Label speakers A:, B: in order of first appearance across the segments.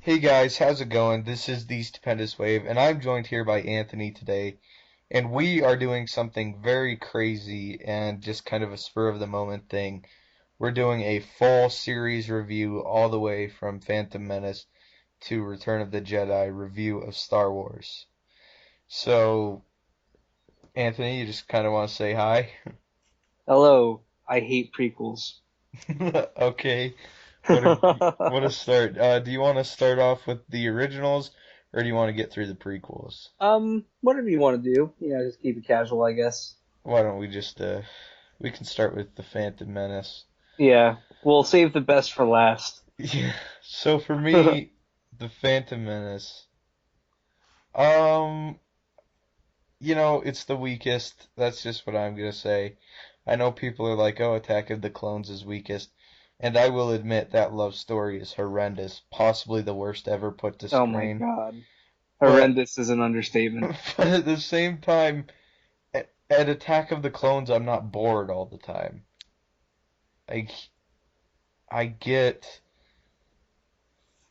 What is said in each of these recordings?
A: Hey guys, how's it going? This is the Stupendous Wave, and I'm joined here by Anthony today, and we are doing something very crazy and just kind of a spur of the moment thing. We're doing a full series review all the way from Phantom Menace to Return of the Jedi review of Star Wars. So, Anthony, you just kind of want to say hi?
B: Hello, I hate prequels.
A: Okay, what to start? Do you want to start off with the originals, or do you want to get through the prequels?
B: Whatever you want to do. Just keep it casual, I guess.
A: Why don't we just we can start with the Phantom Menace.
B: Yeah, we'll save the best for last.
A: Yeah. So for me, the Phantom Menace, um, it's the weakest. That's just what I'm gonna say. I know people are like, "Oh, Attack of the Clones is weakest," and I will admit that love story is horrendous, possibly the worst ever put to
B: Oh my
A: screen.
B: god.
A: But
B: Horrendous is an understatement.
A: but at the same time, at Attack of the Clones, I'm not bored all the time. Like I get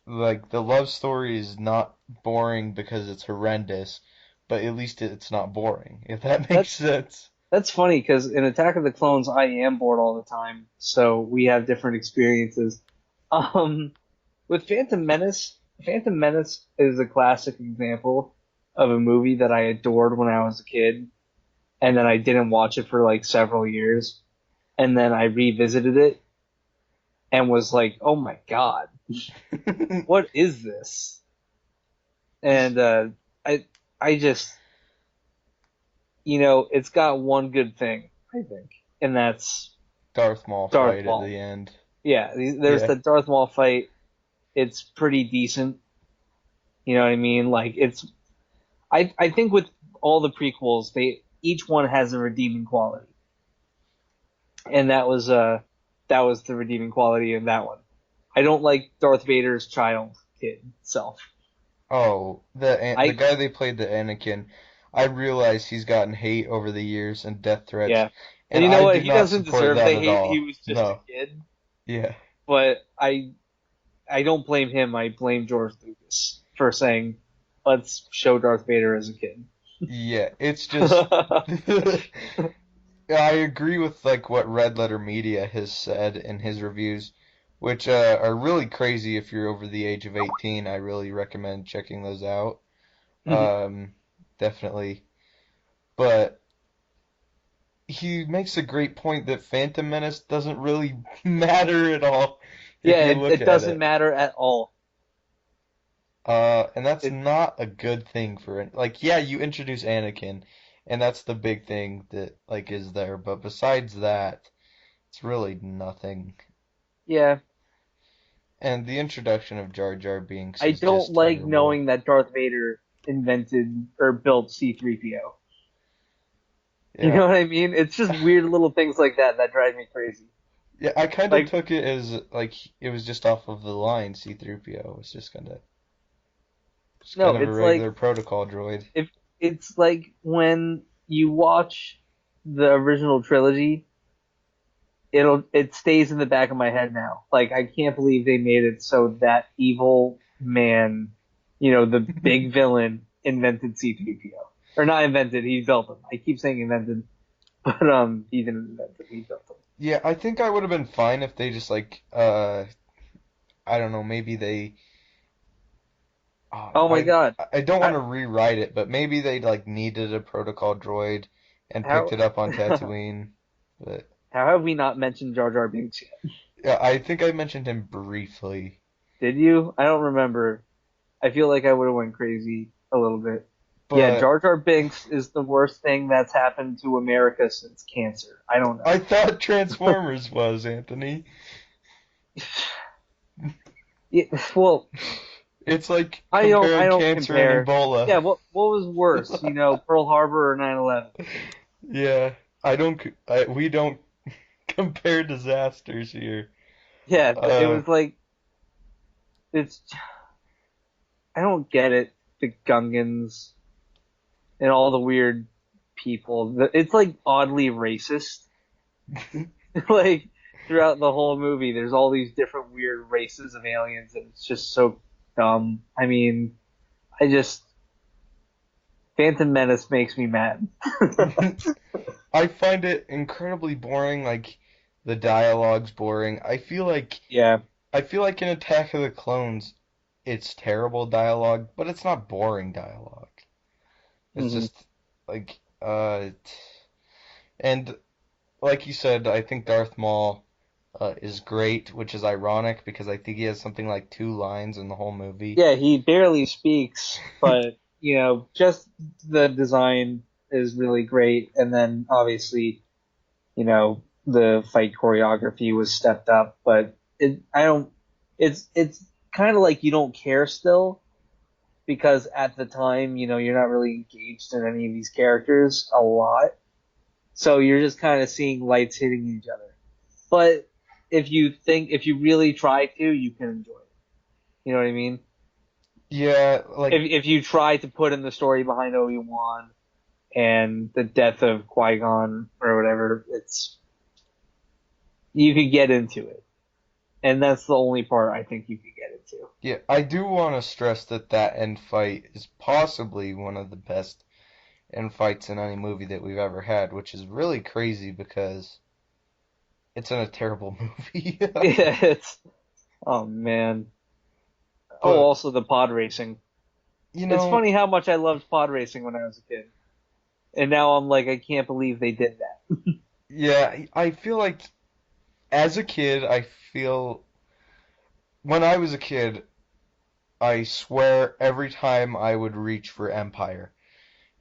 A: like the love story is not boring because it's horrendous, but at least it's not boring, if that makes
B: That's
A: sense.
B: that's funny because in Attack of the Clones, I am bored all the time, so we have different experiences. Um, with Phantom Menace is a classic example of a movie that I adored when I was a kid, and then I didn't watch it for like several years, and then I revisited it and was like, "Oh my god, what is this?" And I I just it's got one good thing, I think, and that's
A: Darth Maul
B: Darth
A: fight at
B: Maul.
A: the end.
B: Yeah, there's
A: Yeah.
B: the Darth Maul fight. It's pretty decent. You know what I mean? Like I think with all the prequels, they each one has a redeeming quality, and that was the redeeming quality in that one. I don't like Darth Vader's child kid self.
A: Oh, the
B: I
A: guy they played the Anakin, I realize he's gotten hate over the years and death threats,
B: Yeah. And
A: and
B: you know
A: I
B: what?
A: do
B: He
A: not
B: doesn't
A: support
B: deserve
A: that
B: the
A: at
B: hate. He
A: all.
B: was just a
A: No.
B: kid.
A: Yeah.
B: But I don't blame him. I blame George Lucas for saying, "Let's show Darth Vader as a kid."
A: Yeah, it's just Yeah, I agree with like what Red Letter Media has said in his reviews, which are really crazy if you're over the age of 18. I really recommend checking those out.
B: Mhm.
A: Um, Definitely. But he makes a great point that Phantom Menace doesn't really matter at all if
B: Yeah,
A: you
B: it,
A: look
B: it
A: at
B: doesn't
A: it.
B: matter at all.
A: And that's
B: It
A: not a good thing for it. Like, yeah, you introduce Anakin, and that's the big thing that like is there. But besides that, it's really nothing.
B: yeah,
A: And the introduction of Jar Jar Binks
B: I
A: is
B: don't
A: just
B: like
A: terrible.
B: knowing that Darth Vader invented or built C-3PO. You
A: Yeah.
B: know what I mean? It's just weird little things like that that drive me crazy.
A: Yeah, I kind of
B: Like,
A: took it as like it was just off of the line C-3PO was just
B: no,
A: kind of a
B: it's like
A: regular protocol droid.
B: if it's like when you watch the original trilogy, it stays in the back of my head now. Like I can't believe they made it so that evil man, the big villain invented C-3PO. Or not invented, he built them. I keep saying invented, but he didn't invent them, he built them.
A: Yeah, I think I would have been fine if they just like I don't know, maybe they
B: Oh my god.
A: I don't want
B: I,
A: to rewrite it, but maybe they like needed a protocol droid and picked
B: how
A: it up on
B: how
A: Tatooine. But
B: have we not mentioned Jar Jar Binks yet?
A: yeah, I think I mentioned him briefly.
B: Did you? I don't remember. I feel like I would have went crazy a little bit. Yeah,
A: But
B: Jar Jar Binks is the worst thing that's happened to America since cancer. I don't
A: I
B: know.
A: thought Transformers was Anthony.
B: Yeah, well,
A: It's like
B: I
A: comparing
B: don't
A: cancer and
B: compare.
A: Ebola.
B: Yeah, what was worse, Pearl Harbor or 9/11?
A: Yeah, I don't. We don't compare disasters here.
B: Yeah, it
A: Uh,
B: was like it's I don't get it. The Gungans and all the weird people. It's like oddly racist. Like throughout the whole movie, there's all these different weird races of aliens, and it's just so. dumb. I mean, I just Phantom Menace makes me mad.
A: I find it incredibly boring, like the dialogue's boring.
B: Yeah.
A: I feel like in Attack of the Clones it's terrible dialogue, but it's not boring dialogue. It's
B: Hmm.
A: just like and like you said, I think Darth Maul is great, which is ironic because I think he has something like 2 lines in the whole movie.
B: Yeah, he barely speaks, but just the design is really great, and then obviously, the fight choreography was stepped up, but I don't, it's kind of like you don't care still because at the time, you're not really engaged in any of these characters a lot, so you're just kind of seeing lights hitting each other. But if you really try to, you can enjoy it. You know what I mean?
A: Yeah, like
B: If you try to put in the story behind Obi-Wan and the death of Qui-Gon or whatever, you could get into it. And that's the only part I think you could get into.
A: yeah, I do want to stress that that end fight is possibly one of the best end fights in any movie that we've ever had, which is really crazy because it's in a terrible movie.
B: Yeah, oh man. Oh,
A: But,
B: also the pod racing.
A: you
B: It's
A: know,
B: funny how much I loved pod racing when I was a kid. And now I'm like, I can't believe they did that.
A: yeah, I feel like as a kid, I feel when I was a kid, I swear every time I would reach for Empire,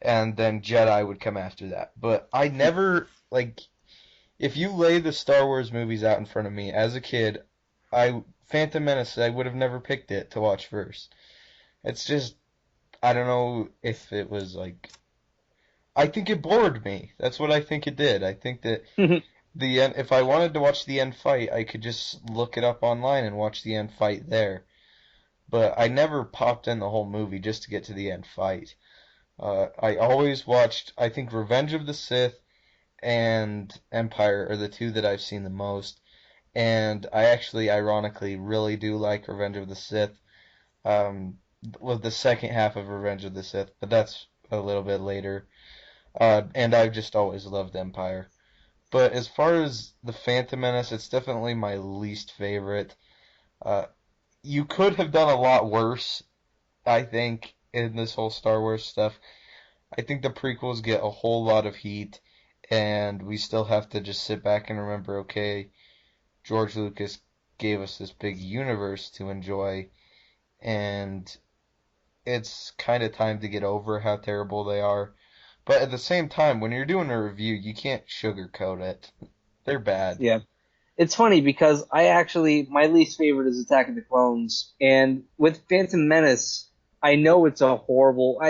A: and then Jedi would come after that. But I never, like, if you lay the Star Wars movies out in front of me as a kid, Phantom Menace, I would have never picked it to watch first. It's just, I don't know if it was like, I think it bored me. That's what I think it did. I think that the end, if I wanted to watch the end fight, I could just look it up online and watch the end fight there. But I never popped in the whole movie just to get to the end fight. I always watched, I think Revenge of the Sith and Empire are the two that I've seen the most. And I actually, ironically, really do like Revenge of the Sith. Um, with the second half of Revenge of the Sith, but that's a little bit later. And I've just always loved Empire. But as far as the Phantom Menace, it's definitely my least favorite. Uh, you could have done a lot worse, I think, in this whole Star Wars stuff. I think the prequels get a whole lot of heat, and we still have to just sit back and remember, okay, George Lucas gave us this big universe to enjoy, and it's kind of time to get over how terrible they are. But at the same time, when you're doing a review, you can't sugarcoat it. They're bad.
B: Yeah. It's funny because my least favorite is Attack of the Clones, and with Phantom Menace, I know it's a horrible.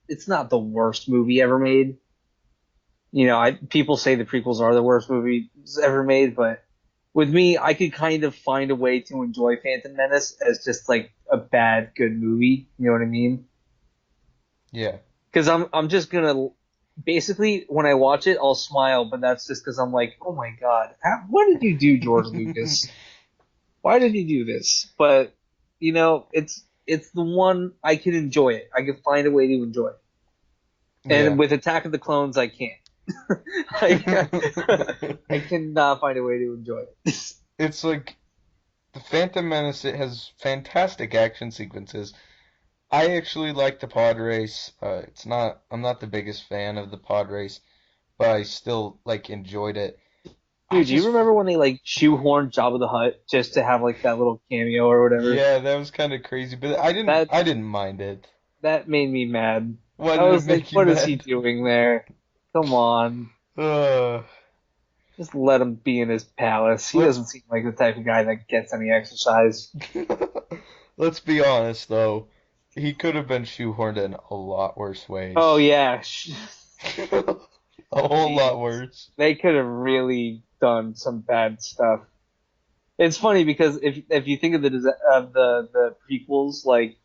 B: It's not the worst movie ever made. People say the prequels are the worst movies ever made, but with me, I could kind of find a way to enjoy Phantom Menace as just like a bad good movie. You know what I mean?
A: Yeah.
B: Because I'm just gonna basically when I watch it, I'll smile, but that's just because I'm like, oh my god, what did you do, George Lucas? Why did you do this? But it's the one I can enjoy it. I can find a way to enjoy it. And
A: Yeah.
B: with Attack of the Clones, I can't. I cannot find a way to enjoy it.
A: It's like the Phantom Menace, it has fantastic action sequences. I actually like the pod race. I'm not the biggest fan of the pod race, but I still like enjoyed it. I
B: Dude, do you
A: just,
B: remember when they like shoehorned Jabba the Hutt just to have like that little cameo or whatever?
A: yeah, that was kind of crazy, but
B: That
A: I didn't mind it.
B: that made me mad.
A: Why
B: I
A: did it
B: was like,
A: make you
B: what is he
A: mad?
B: doing there? Come on.
A: Uh,
B: Just let him be in his palace. He
A: let's
B: doesn't seem like the type of guy that gets any exercise.
A: let's be honest though. He could have been shoehorned in a lot worse
B: Oh
A: ways.
B: yeah.
A: A whole lot
B: Jeez.
A: worse.
B: They could have really done some bad stuff. It's funny because if you think of the prequels, like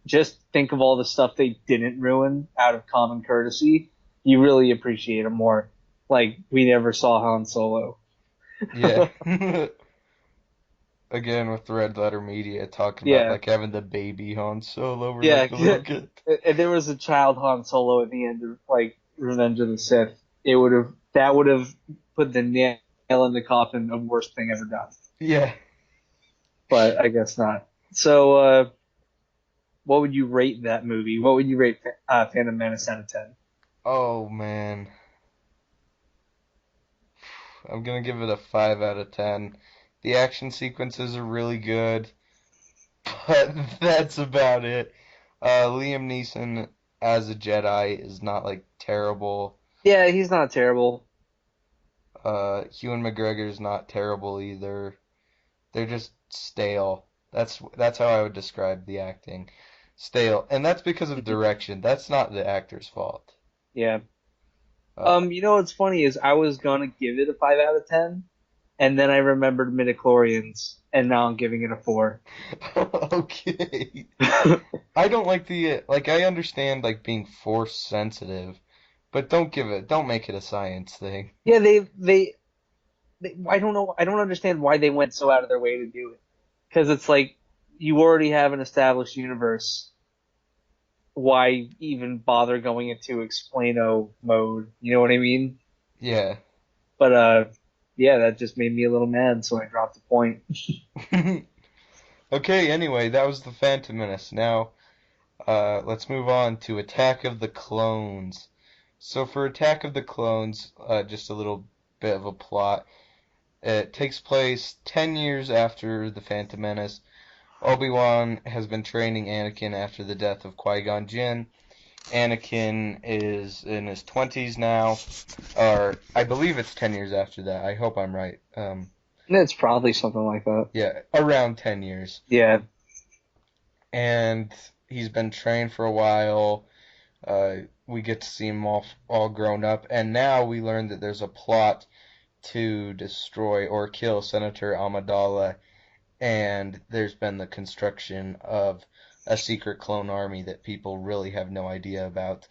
B: just think of all the stuff they didn't ruin out of common courtesy, you really appreciate them more. Like we never saw Han Solo.
A: Yeah. again with Red Letter Media talking about
B: Yeah,
A: like having the baby Han Solo or
B: yeah.
A: like the little kid.
B: And there was a child Han Solo at the end of like Revenge of the Sith. That would have put the nail in the coffin of worst thing ever done.
A: Yeah.
B: But I guess not. So, what would you rate that movie? What would you rate Phantom Menace out of 10?
A: Oh man, I'm gonna give it a 5 out of 10. The action sequences are really good, but that's about it. Liam Neeson as a Jedi is not like terrible.
B: Yeah, he's not terrible.
A: Ewan McGregor's not terrible either. They're just stale. That's how I would describe the acting. Stale. And that's because of direction. That's not the actor's fault.
B: Yeah.
A: Uh,
B: You know what's funny is I was gonna give it a 5 out of 10, and then I remembered midichlorians, and now I'm giving it a 4.
A: okay. I don't like like I understand like being force sensitive, but don't make it a science thing.
B: Yeah, I don't know. I don't understand why they went so out of their way to do it. Because it's like you already have an established universe. Why even bother going into explaino mode? You know what I mean?
A: Yeah.
B: But yeah, that just made me a little mad, so I dropped the point.
A: Okay, anyway, that was the Phantom Menace. Now, let's move on to Attack of the Clones. So for Attack of the Clones, just a little bit of a plot. It takes place 10 years after the Phantom Menace. Obi-Wan has been training Anakin after the death of Qui-Gon Jinn. Anakin is in his 20s now, or I believe it's 10 years after that. I hope I'm right.
B: It's probably something like that.
A: Yeah, around 10 years.
B: Yeah.
A: And he's been trained for a while. We get to see him all grown up, and now we learn that there's a plot to destroy or kill Senator Amidala, and there's been the construction of a secret clone army that people really have no idea about.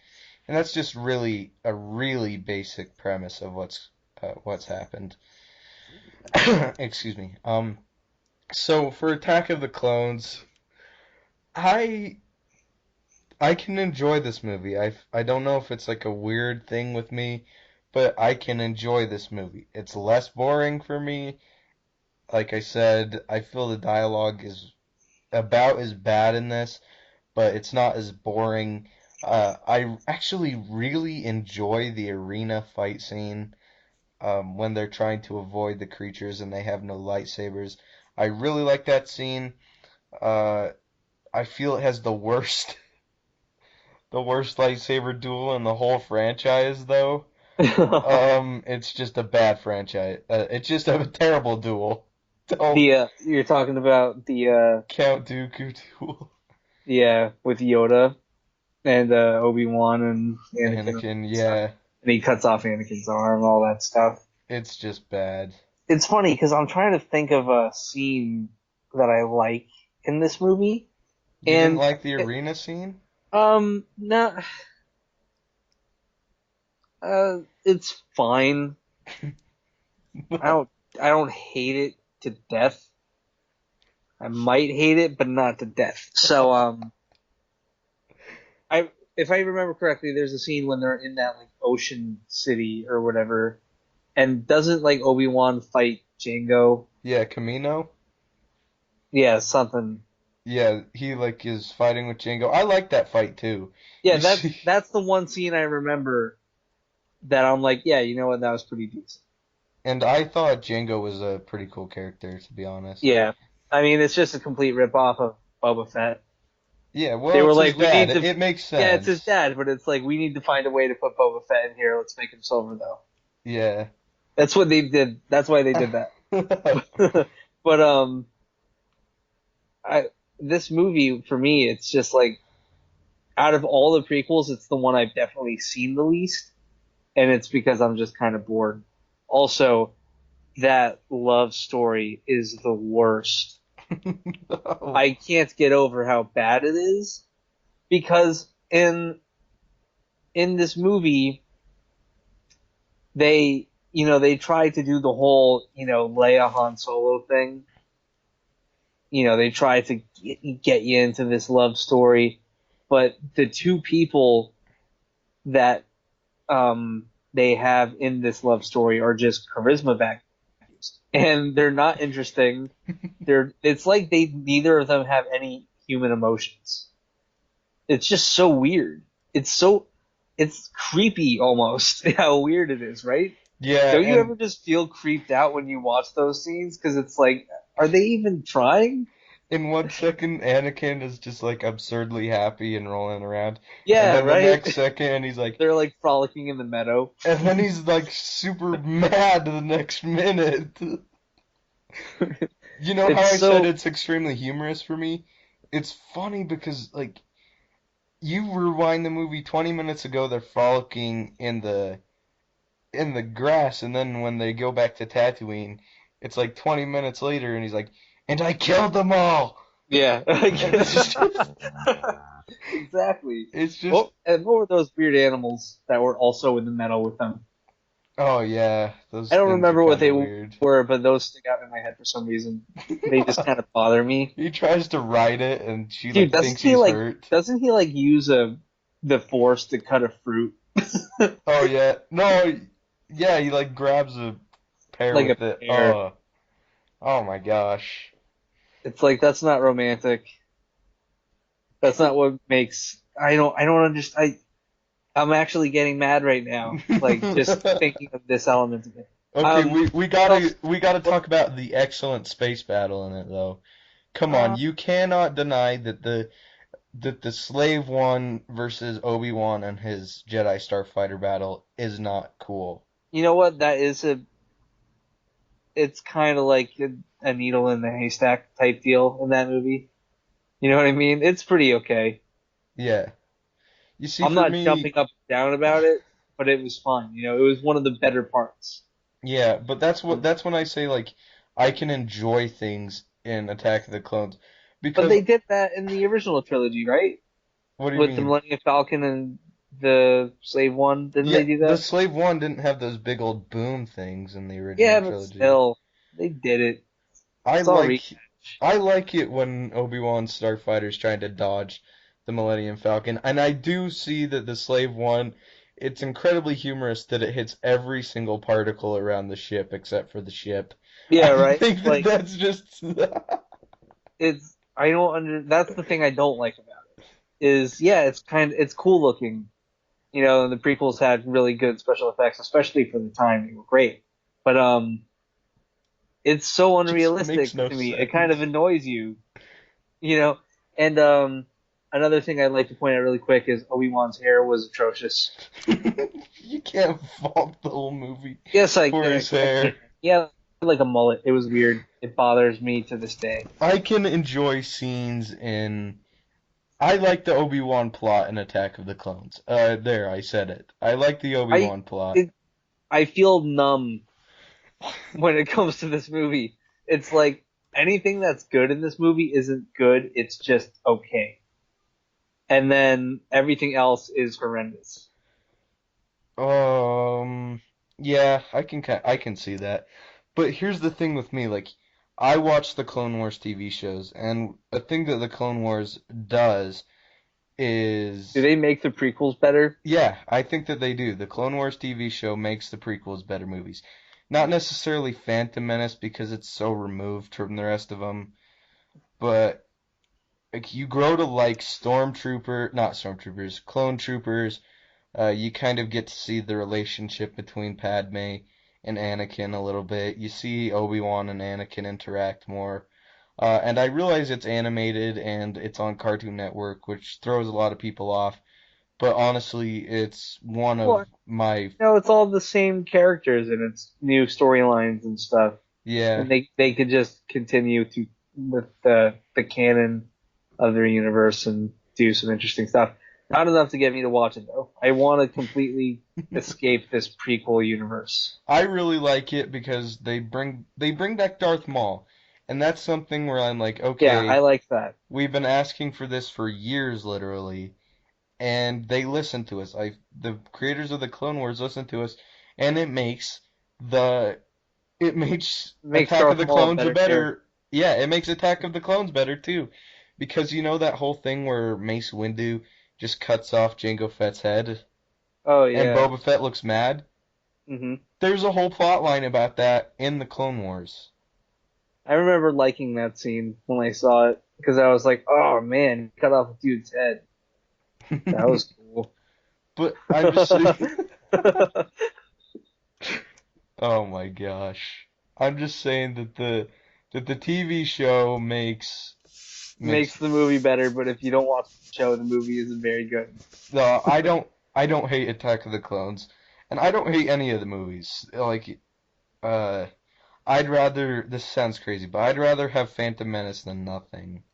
A: And that's just really a really basic premise of what's happened. Excuse me. So for Attack of the Clones, I I can enjoy this movie. I don't know if it's like a weird thing with me, but I can enjoy this movie. It's less boring for me. Like I said, I feel the dialogue is about as bad in this, but it's not as boring. I actually really enjoy the arena fight scene when they're trying to avoid the creatures and they have no lightsabers. I really like that scene. Uh, I feel it has the worst lightsaber duel in the whole franchise, though. It's just a bad franchise. It's just a terrible duel. Don't
B: The you're talking about the
A: Count Dooku duel.
B: yeah, with Yoda and Obi-Wan and Anakin
A: Anakin,
B: and stuff.
A: yeah,
B: And he cuts off Anakin's arm, all that stuff.
A: it's just bad.
B: It's funny because I'm trying to think of a scene that I like in this movie,
A: You didn't
B: and
A: like the arena scene?
B: not it's fine. I don't I don't hate it to death. I might hate it, but not to death. So I if I remember correctly, there's a scene when they're in that like ocean city or whatever, and doesn't like Obi-Wan fight Django?
A: Yeah, Camino.
B: Yeah, something.
A: Yeah, he like is fighting with Django. I like that fight too.
B: Yeah,
A: You
B: that's
A: see,
B: that's the one scene I remember that I'm like, yeah, you know what, that was pretty decent.
A: and I thought Django was a pretty cool character, to be honest.
B: Yeah, I mean, it's just a complete rip off of Boba Fett.
A: Yeah,
B: They
A: well,
B: were
A: it's his
B: like, we
A: dad.
B: need
A: It,
B: to.
A: it makes
B: Yeah, it's his
A: sense.
B: dad, but it's like we need to find a way to put Boba Fett in here. Let's make him silver, though.
A: Yeah.
B: That's what they did. That's why they did that. But I this movie for me, it's just like out of all the prequels, it's the one I've definitely seen the least, and it's because I'm just kind of bored. Also, that love story is the worst.
A: No.
B: I can't get over how bad it is because in this movie they they try to do the whole Leia Han Solo thing, they try to get you into this love story, but the two people that they have in this love story are just charisma vacuums, and they're not interesting. It's like they neither of them have any human emotions. It's just so weird. It's creepy almost how weird it is, right?
A: Yeah,
B: Don't you
A: and
B: ever just feel creeped out when you watch those scenes? Because it's like, are they even trying?
A: in 1 second, Anakin is just like absurdly happy and rolling around, and
B: Yeah,
A: then the
B: right?
A: next second he's like,
B: They're like frolicking in the meadow.
A: and then he's like super mad the next minute. You know how
B: It's
A: I said
B: so,
A: it's extremely humorous for me? It's funny because like you rewind the movie 20 minutes ago, they're frolicking in the grass, and then when they go back to Tatooine, it's like 20 minutes later, and he's like, "And I killed them all."
B: yeah.
A: And it's just,
B: Exactly.
A: it's just,
B: And what were those weird animals that were also in the meadow with them?
A: oh yeah,
B: I
A: those
B: don't
A: things are
B: remember what
A: kind
B: they
A: of weird.
B: were, but those stick out in my head for some reason. They just kind of bother me.
A: He tries to ride it, and she
B: Dude,
A: like thinks he's hurt.
B: doesn't he like use the force to cut a fruit
A: Oh yeah, no, yeah, he like grabs a pear
B: like a
A: with it.
B: pear?
A: Oh, oh my gosh.
B: It's like that's not romantic. That's not what makes I don't understand. I'm actually getting mad right now, like just thinking of this element of it.
A: Okay,
B: Um,
A: we
B: what else?
A: gotta
B: What,
A: talk about the excellent space battle in it though. Come on,
B: uh,
A: you cannot deny that the Slave One versus Obi-Wan and his Jedi Starfighter battle is not cool.
B: you know what? It's kind of like a needle in the haystack type deal in that movie. You know what I mean? It's pretty okay.
A: Yeah. You see,
B: I'm
A: for
B: not
A: me,
B: jumping up and down about it, but it was fun. It was one of the better parts.
A: yeah, but
B: Um,
A: that's when I say like I can enjoy things in Attack of the Clones
B: but
A: because
B: they did that in the original trilogy, right?
A: what do you
B: With the
A: mean?
B: Millennium Falcon and the Slave One, didn't
A: Yeah,
B: they do
A: the
B: that?
A: Slave One didn't have those big old boom things in the original
B: Yeah, but
A: trilogy.
B: still, they did it.
A: I
B: Sorry.
A: like I like it when Obi-Wan's starfighter's trying to dodge the Millennium Falcon, and I do see that the Slave One, it's incredibly humorous that it hits every single particle around the ship except for the ship.
B: Yeah,
A: I
B: right.
A: think that
B: Like
A: that's just
B: it's I don't under that's the thing I don't like about it. Is yeah, it's cool looking. And the prequels had really good special effects, especially for the time. They were great. But it's so
A: just makes
B: unrealistic
A: no
B: to me. It kind of
A: sense.
B: annoys you, you know. And another thing I'd like to point out really quick is Obi-Wan's hair was atrocious.
A: You can't fault the whole movie
B: Yes,
A: for his
B: I can.
A: hair.
B: Yeah, like a mullet. It was weird. It bothers me to this day.
A: I can enjoy scenes in I like the Obi-Wan plot in Attack of the Clones. There, I said it. I like the
B: I
A: Obi-Wan plot.
B: it, I feel numb when it comes to this movie. It's like anything that's good in this movie isn't good. It's just okay. And then everything else is horrendous.
A: Um, yeah, I can see that. But here's the thing with me, like, I watch the Clone Wars TV shows, and a thing that the Clone Wars does
B: Do
A: is,
B: they make the prequels better?
A: yeah, I think that they do. The Clone Wars TV show makes the prequels better movies. Not necessarily Phantom Menace because it's so removed from the rest of them, but like you grow to like not stormtroopers, clone troopers. You kind of get to see the relationship between Padme and Anakin a little bit. You see Obi-Wan and Anakin interact more. And I realize it's animated and it's on Cartoon Network, which throws a lot of people off. But honestly, it's one of
B: Well,
A: my,
B: it's all the same characters and it's new storylines and stuff.
A: yeah,
B: And they could just continue to with the canon of their universe and do some interesting stuff. Not enough to get me to watch it though. I want to completely escape this prequel universe.
A: I really like it because they bring back Darth Maul. And that's something where I'm like,
B: Yeah, I
A: okay,
B: like that.
A: we've been asking for this for years, literally. And they listen to us. The creators of the Clone Wars listen to us, and the it makes
B: Makes
A: Attack of
B: Darth
A: the
B: Maul a
A: Clones a
B: better character.
A: better. Yeah, it makes Attack of the Clones better too, because you know that whole thing where Mace Windu just cuts off Jango Fett's head
B: Oh
A: and
B: yeah.
A: Boba Fett looks mad?
B: hmm
A: There's a whole plot line about that in the Clone Wars.
B: I remember liking that scene when I saw it because I was like, oh man, he cut off a dude's head. That was cool.
A: But I'm just saying, oh my gosh. I'm just saying that the TV show makes
B: Makes the movie better, but if you don't watch the show, the movie isn't very good.
A: no, I don't hate Attack of the Clones, and I don't hate any of the movies. Like uh I'd rather this sounds crazy, but I'd rather have Phantom Menace than nothing.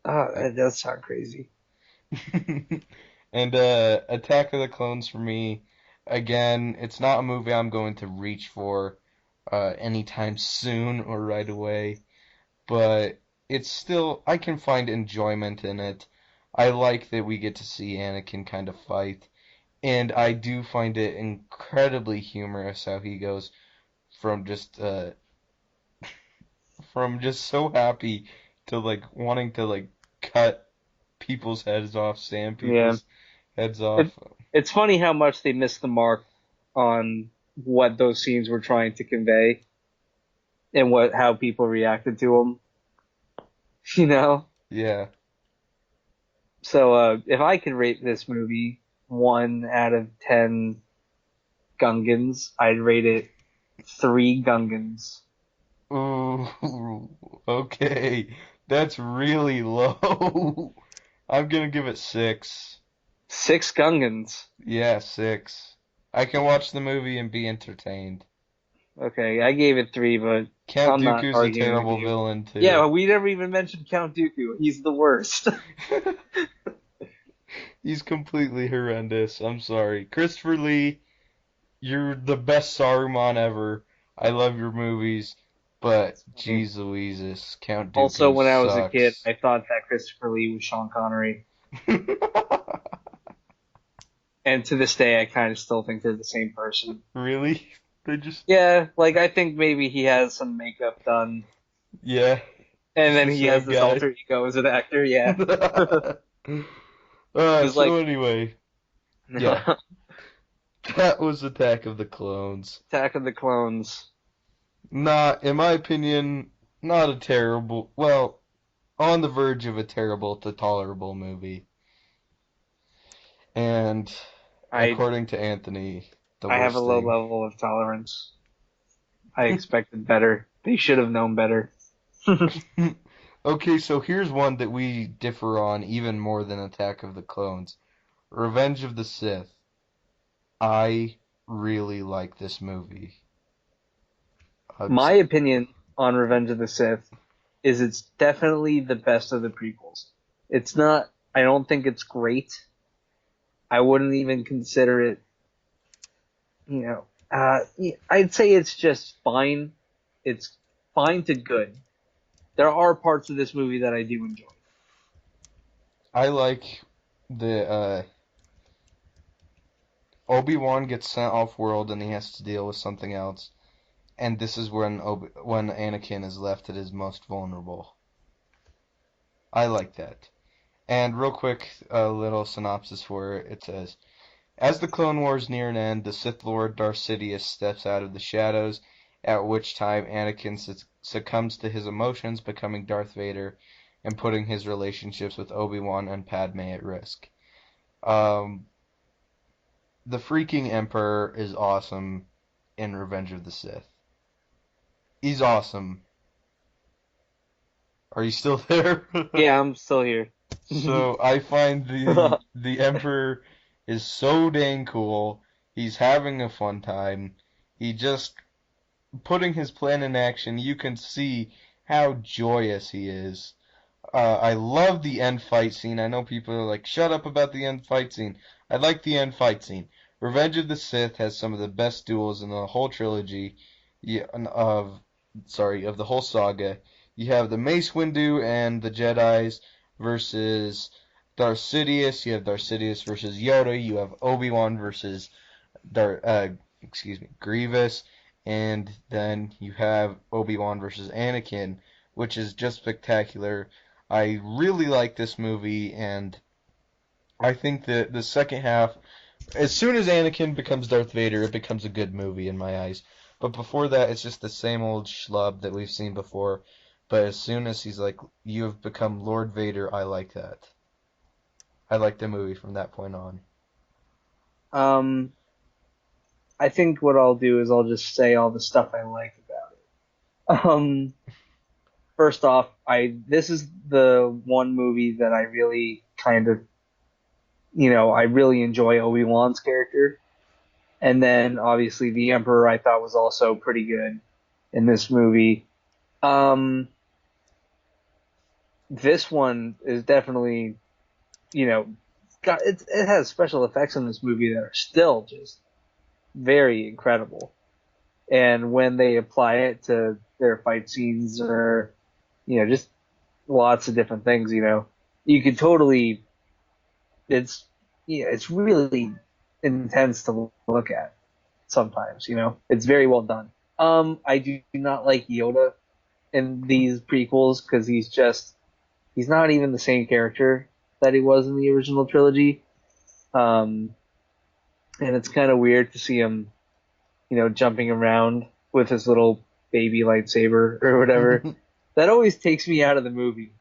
B: Ah,
A: Like
B: that does sound crazy.
A: and Attack of the Clones for me, again, it's not a movie I'm going to reach for anytime soon or right away, but it's still I can find enjoyment in it. I like that we get to see Anakin kind of fight, and I do find it incredibly humorous how he goes from just so happy to like wanting to like cut people's heads off, sand
B: Yeah.
A: people's heads off.
B: It, it's funny how much they missed the mark on what those scenes were trying to convey and what how people reacted to them. You know.
A: Yeah.
B: So if I could rate this movie 1 out of 10 Gungans, I'd rate it 3 Gungans.
A: Ooh, okay. That's really low. I'm gonna give it 6.
B: 6 Gungans.
A: Yeah, 6. I can watch the movie and be entertained.
B: Okay, I gave it 3, but
A: Count
B: I'm not
A: Dooku's a
B: arguing with
A: terrible
B: you.
A: villain
B: Yeah,
A: too.
B: we never even mentioned Count Dooku. He's the worst.
A: He's completely horrendous. I'm sorry. Christopher Lee, you're the best Saruman ever. I love your movies, but jeez Louises, Count
B: Also,
A: Dooku
B: when I was a kid,
A: sucks.
B: I thought that Christopher Lee was Sean Connery. And to this day, I kind of still think they're the same person.
A: Really? They just,
B: Yeah, like I think maybe he has some makeup done,
A: yeah,
B: and
A: just
B: then
A: the
B: he has
A: same
B: this
A: guy.
B: alter ego as an actor. Yeah, because
A: So
B: like
A: anyway, yeah, that was Attack of the Clones.
B: Attack of the Clones.
A: Not, in my opinion, not a terrible, well, on the verge of a terrible to tolerable movie. And
B: I
A: according to Anthony, the
B: I have a
A: worst
B: low
A: thing.
B: level of tolerance. I expected better. They should have known better.
A: Okay, so here's one that we differ on even more than Attack of the Clones. Revenge of the Sith. I really like this movie.
B: My opinion on Revenge of the Sith is it's definitely the best of the prequels. It's not. I don't think it's great. I wouldn't even consider it. You know, I'd say it's just fine. It's fine to good. There are parts of this movie that I do enjoy.
A: I like the Obi-Wan gets sent off world and he has to deal with something else. And this is when Anakin is left at his most vulnerable. I like that. And real quick, a little synopsis for it. It says, as the Clone Wars near an end, the Sith Lord Darth Sidious steps out of the shadows, at which time Anakin succumbs to his emotions, becoming Darth Vader and putting his relationships with Obi-Wan and Padme at risk. Um, the freaking Emperor is awesome in Revenge of the Sith. He's awesome. Are you still there?
B: Yeah, I'm still here.
A: So I find the Emperor is so dang cool. He's having a fun time. He just putting his plan in action. You can see how joyous he is. I love the end fight scene. I know people are like, shut up about the end fight scene. I like the end fight scene. Revenge of the Sith has some of the best duels in the whole trilogy of, sorry, of the whole saga. You have the Mace Windu and the Jedi's versus Darth Sidious. You have Darth Sidious versus Yoda. You have Obi-Wan versus excuse me, Grievous. and then you have Obi-Wan versus Anakin, which is just spectacular. I really like this movie, and I think that the second half, as soon as Anakin becomes Darth Vader, it becomes a good movie in my eyes. But before that, it's just the same old schlub that we've seen before. But as soon as he's like, "You have become Lord Vader," I like that. I like the movie from that point on.
B: Um, I think what I'll do is I'll just say all the stuff I like about it. First off, I this is the one movie that I really kind of, I really enjoy Obi-Wan's character. And then obviously the Emperor I thought was also pretty good in this movie. Um, this one is definitely, you know, it has special effects in this movie that are still just very incredible. And when they apply it to their fight scenes or, just lots of different things, you could totally, it's, it's really intense to look at sometimes, it's very well done. I do not like Yoda in these prequels because he's not even the same character that he was in the original trilogy. Um, and it's kind of weird to see him, jumping around with his little baby lightsaber or whatever. That always takes me out of the movie,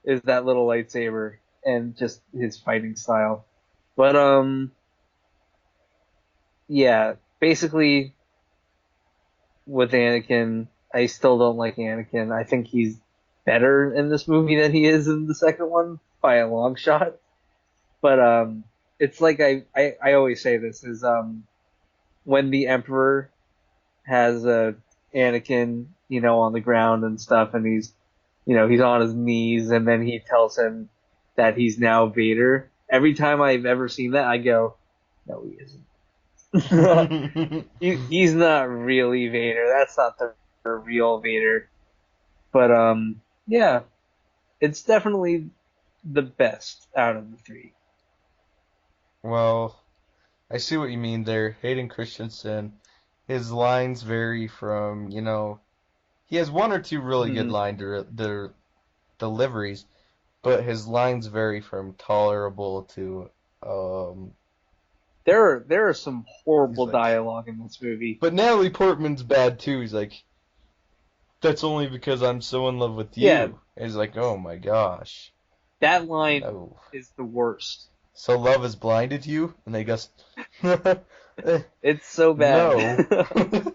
B: is that little lightsaber and just his fighting style. But yeah, basically with Anakin, I still don't like Anakin. I think he's better in this movie than he is in the second one by a long shot. But it's like I always say this is when the Emperor has Anakin, on the ground and stuff, and he's on his knees, and then he tells him that he's now Vader. Every time I've ever seen that, I go, no, he isn't. He's not really Vader. That's not the real Vader. But yeah, it's definitely the best out of the three.
A: Well, I see what you mean there. Hayden Christensen, his lines vary from, he has one or two really good
B: Mhm.
A: deliveries, but his lines vary from tolerable to, um,
B: There are some
A: he's
B: horrible
A: like,
B: dialogue in this movie.
A: but Natalie Portman's bad too. He's like, that's only because I'm so in love with
B: Yeah,
A: you. And he's like, oh my gosh,
B: that line
A: no.
B: is the worst.
A: So love has blinded you? And they goes,
B: It's so
A: no.
B: bad.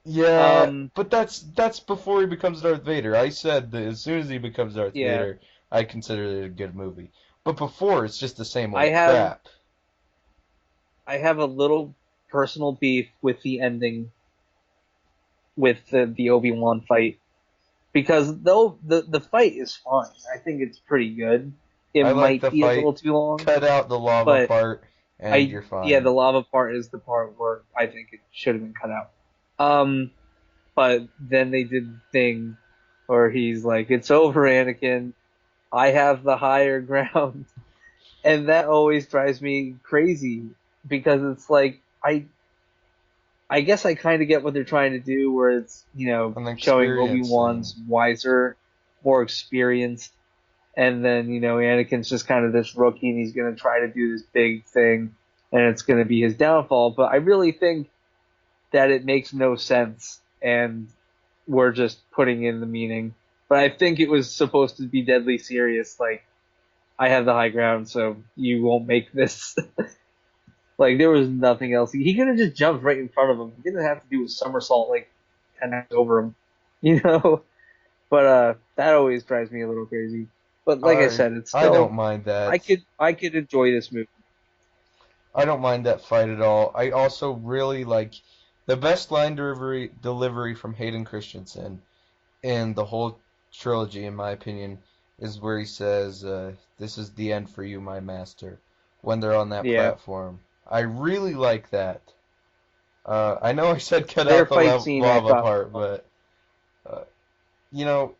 A: Yeah,
B: um,
A: but that's before he becomes Darth Vader. I said that as soon as he becomes Darth
B: yeah,
A: Vader, I consider it a good movie. But before, it's just the same
B: I
A: old
B: have
A: crap.
B: I have a little personal beef with the ending with the Obi-Wan fight because though the fight is fine, I think it's pretty good. It
A: I like
B: might
A: the
B: be a
A: fight.
B: little too long,
A: Cut out the lava
B: but
A: part, and you're
B: the
A: fine.
B: lava part is the part where I think it should have been cut out. But then they did the thing where he's like, "It's over, Anakin. I have the higher ground," and that always drives me crazy because it's like I guess I kind of get what they're trying to do, where it's
A: An
B: showing
A: experience
B: Obi-Wan's
A: thing.
B: wiser, more experienced, and then Anakin's just kind of this rookie, and he's gonna try to do this big thing, and it's gonna be his downfall. But I really think that it makes no sense, and we're just putting in the meaning. But I think it was supposed to be deadly serious, like I have the high ground, so you won't make this. Like there was nothing else. He could have just jumped right in front of him. He didn't have to do a somersault like 10 times over him, you know. But that always drives me a little crazy. But like I
A: I
B: said, it's
A: I don't
B: still
A: mind
B: I
A: that.
B: could enjoy this movie.
A: I don't mind that fight at all. I also really like the best line delivery from Hayden Christensen in the whole trilogy, in my opinion, is where he says, "This is the end for you, my master," when they're on that
B: Yeah,
A: platform. I really like that. I know I said cut
B: their
A: out the
B: fight scene I
A: lava
B: thought
A: part, but uh,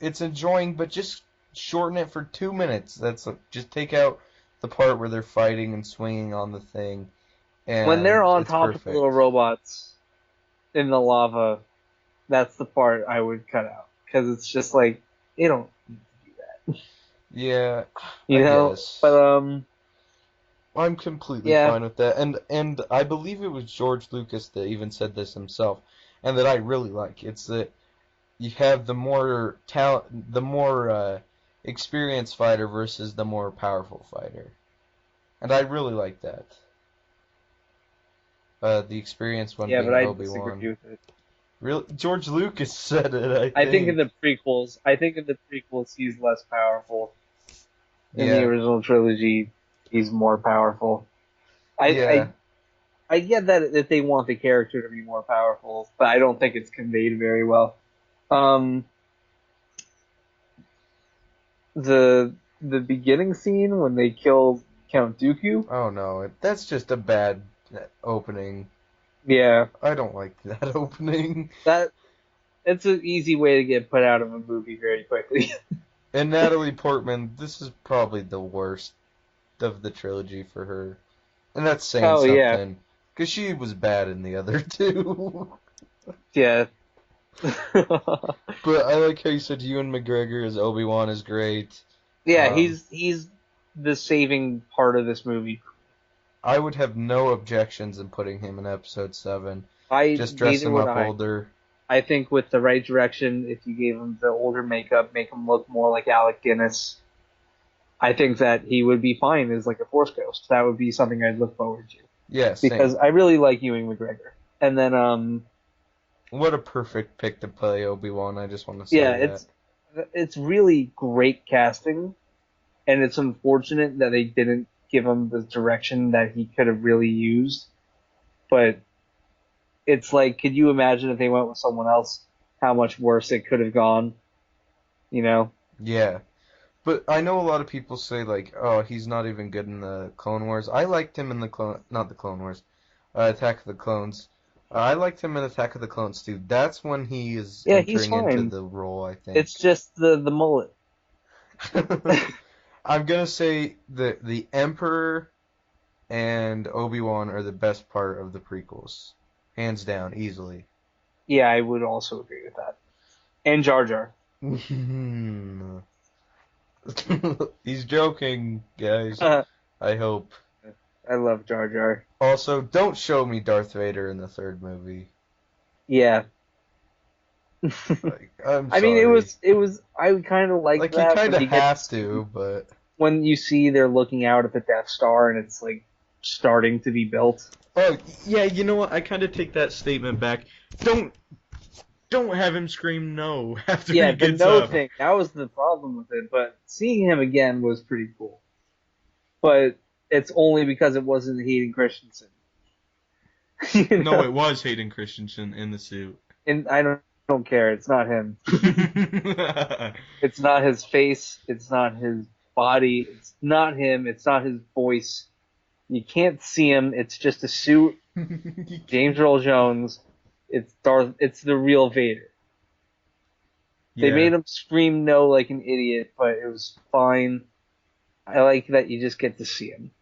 A: it's enjoying, but just shorten it for 2 minutes. Just take out the part where they're fighting and swinging on the thing,
B: when they're
A: and
B: on
A: it's
B: top of the little
A: perfect.
B: robots. in the lava, that's the part I would cut out because it's just like they don't need to do that,
A: Yeah,
B: you
A: I
B: know. But
A: guess. I'm completely
B: yeah,
A: fine with that. And I believe it was George Lucas that even said this himself, and that I really like. It's that you have the more experienced fighter versus the more powerful fighter. And I really like that. The experienced one
B: yeah, but
A: being
B: I disagree
A: Obi-Wan.
B: with it.
A: Real George Lucas said it, I
B: In
A: think.
B: the prequels, I think in the prequels he's less powerful. In the
A: Yeah.
B: original trilogy, he's more powerful. I,
A: Yeah.
B: I I get that they want the character to be more powerful, but I don't think it's conveyed very well. Um, the beginning scene when they kill Count Dooku,
A: Oh no, that's just a bad opening.
B: yeah,
A: I don't like that opening.
B: that it's an easy way to get put out of a movie very quickly.
A: And Natalie Portman, this is probably the worst of the trilogy for her. And that's saying
B: Oh yeah,
A: something, because she was bad in the other two.
B: yeah,
A: But I like how you said Ewan McGregor as Obi-Wan is great.
B: yeah.
A: Um,
B: He's the saving part of this movie.
A: I would have no objections in putting him in Episode 7.
B: I
A: Just dress
B: neither
A: him
B: would
A: up
B: I.
A: older.
B: I think with the right direction, if you gave him the older makeup, make him look more like Alec Guinness, I think that he would be fine as like a Force Ghost. That would be something I'd look forward to
A: Yeah,
B: because
A: same.
B: I really like Ewing McGregor. And then
A: What a perfect pick to play Obi-Wan, I just want to say
B: yeah,
A: that.
B: it's really great casting, and it's unfortunate that they didn't give him the direction that he could have really used. But it's like, could you imagine if they went with someone else, how much worse it could have gone? You know?
A: Yeah. But I know a lot of people say like, oh, he's not even good in the Clone Wars. I liked him in not the Clone Wars, Attack of the Clones. I liked him in Attack of the Clones too. That's when he is
B: Yeah, he's
A: entering into
B: fine.
A: the role, I think.
B: It's just the mullet.
A: I'm gonna say the Emperor and Obi-Wan are the best part of the prequels, hands down, easily.
B: Yeah, I would also agree with that. And Jar Jar.
A: He's joking, guys.
B: I
A: I hope.
B: love Jar Jar.
A: Also, don't show me Darth Vader in the third movie.
B: Yeah.
A: Like, I'm
B: I mean,
A: sorry.
B: I kind of like
A: Like, you
B: that
A: kind
B: when
A: of
B: you get to
A: have
B: see,
A: to, but
B: when you see they're looking out at the Death Star and it's like starting to be built.
A: oh yeah, you know what? I kind of take that statement back. Don't don't have him scream no after
B: Yeah,
A: he
B: the
A: gets
B: no
A: up.
B: thing, that was the problem with it, but seeing him again was pretty cool. But it's only because it wasn't Hayden Christensen. you
A: No,
B: know?
A: it was Hayden Christensen in the suit.
B: And I don't care. It's not him. It's not his face. It's not his body. It's not him. It's not his voice. You can't see him. It's just a suit. James Earl Jones. It's Darth. It's the real Vader. They
A: Yeah.
B: made him scream no like an idiot, but it was fine. I like that you just get to see him.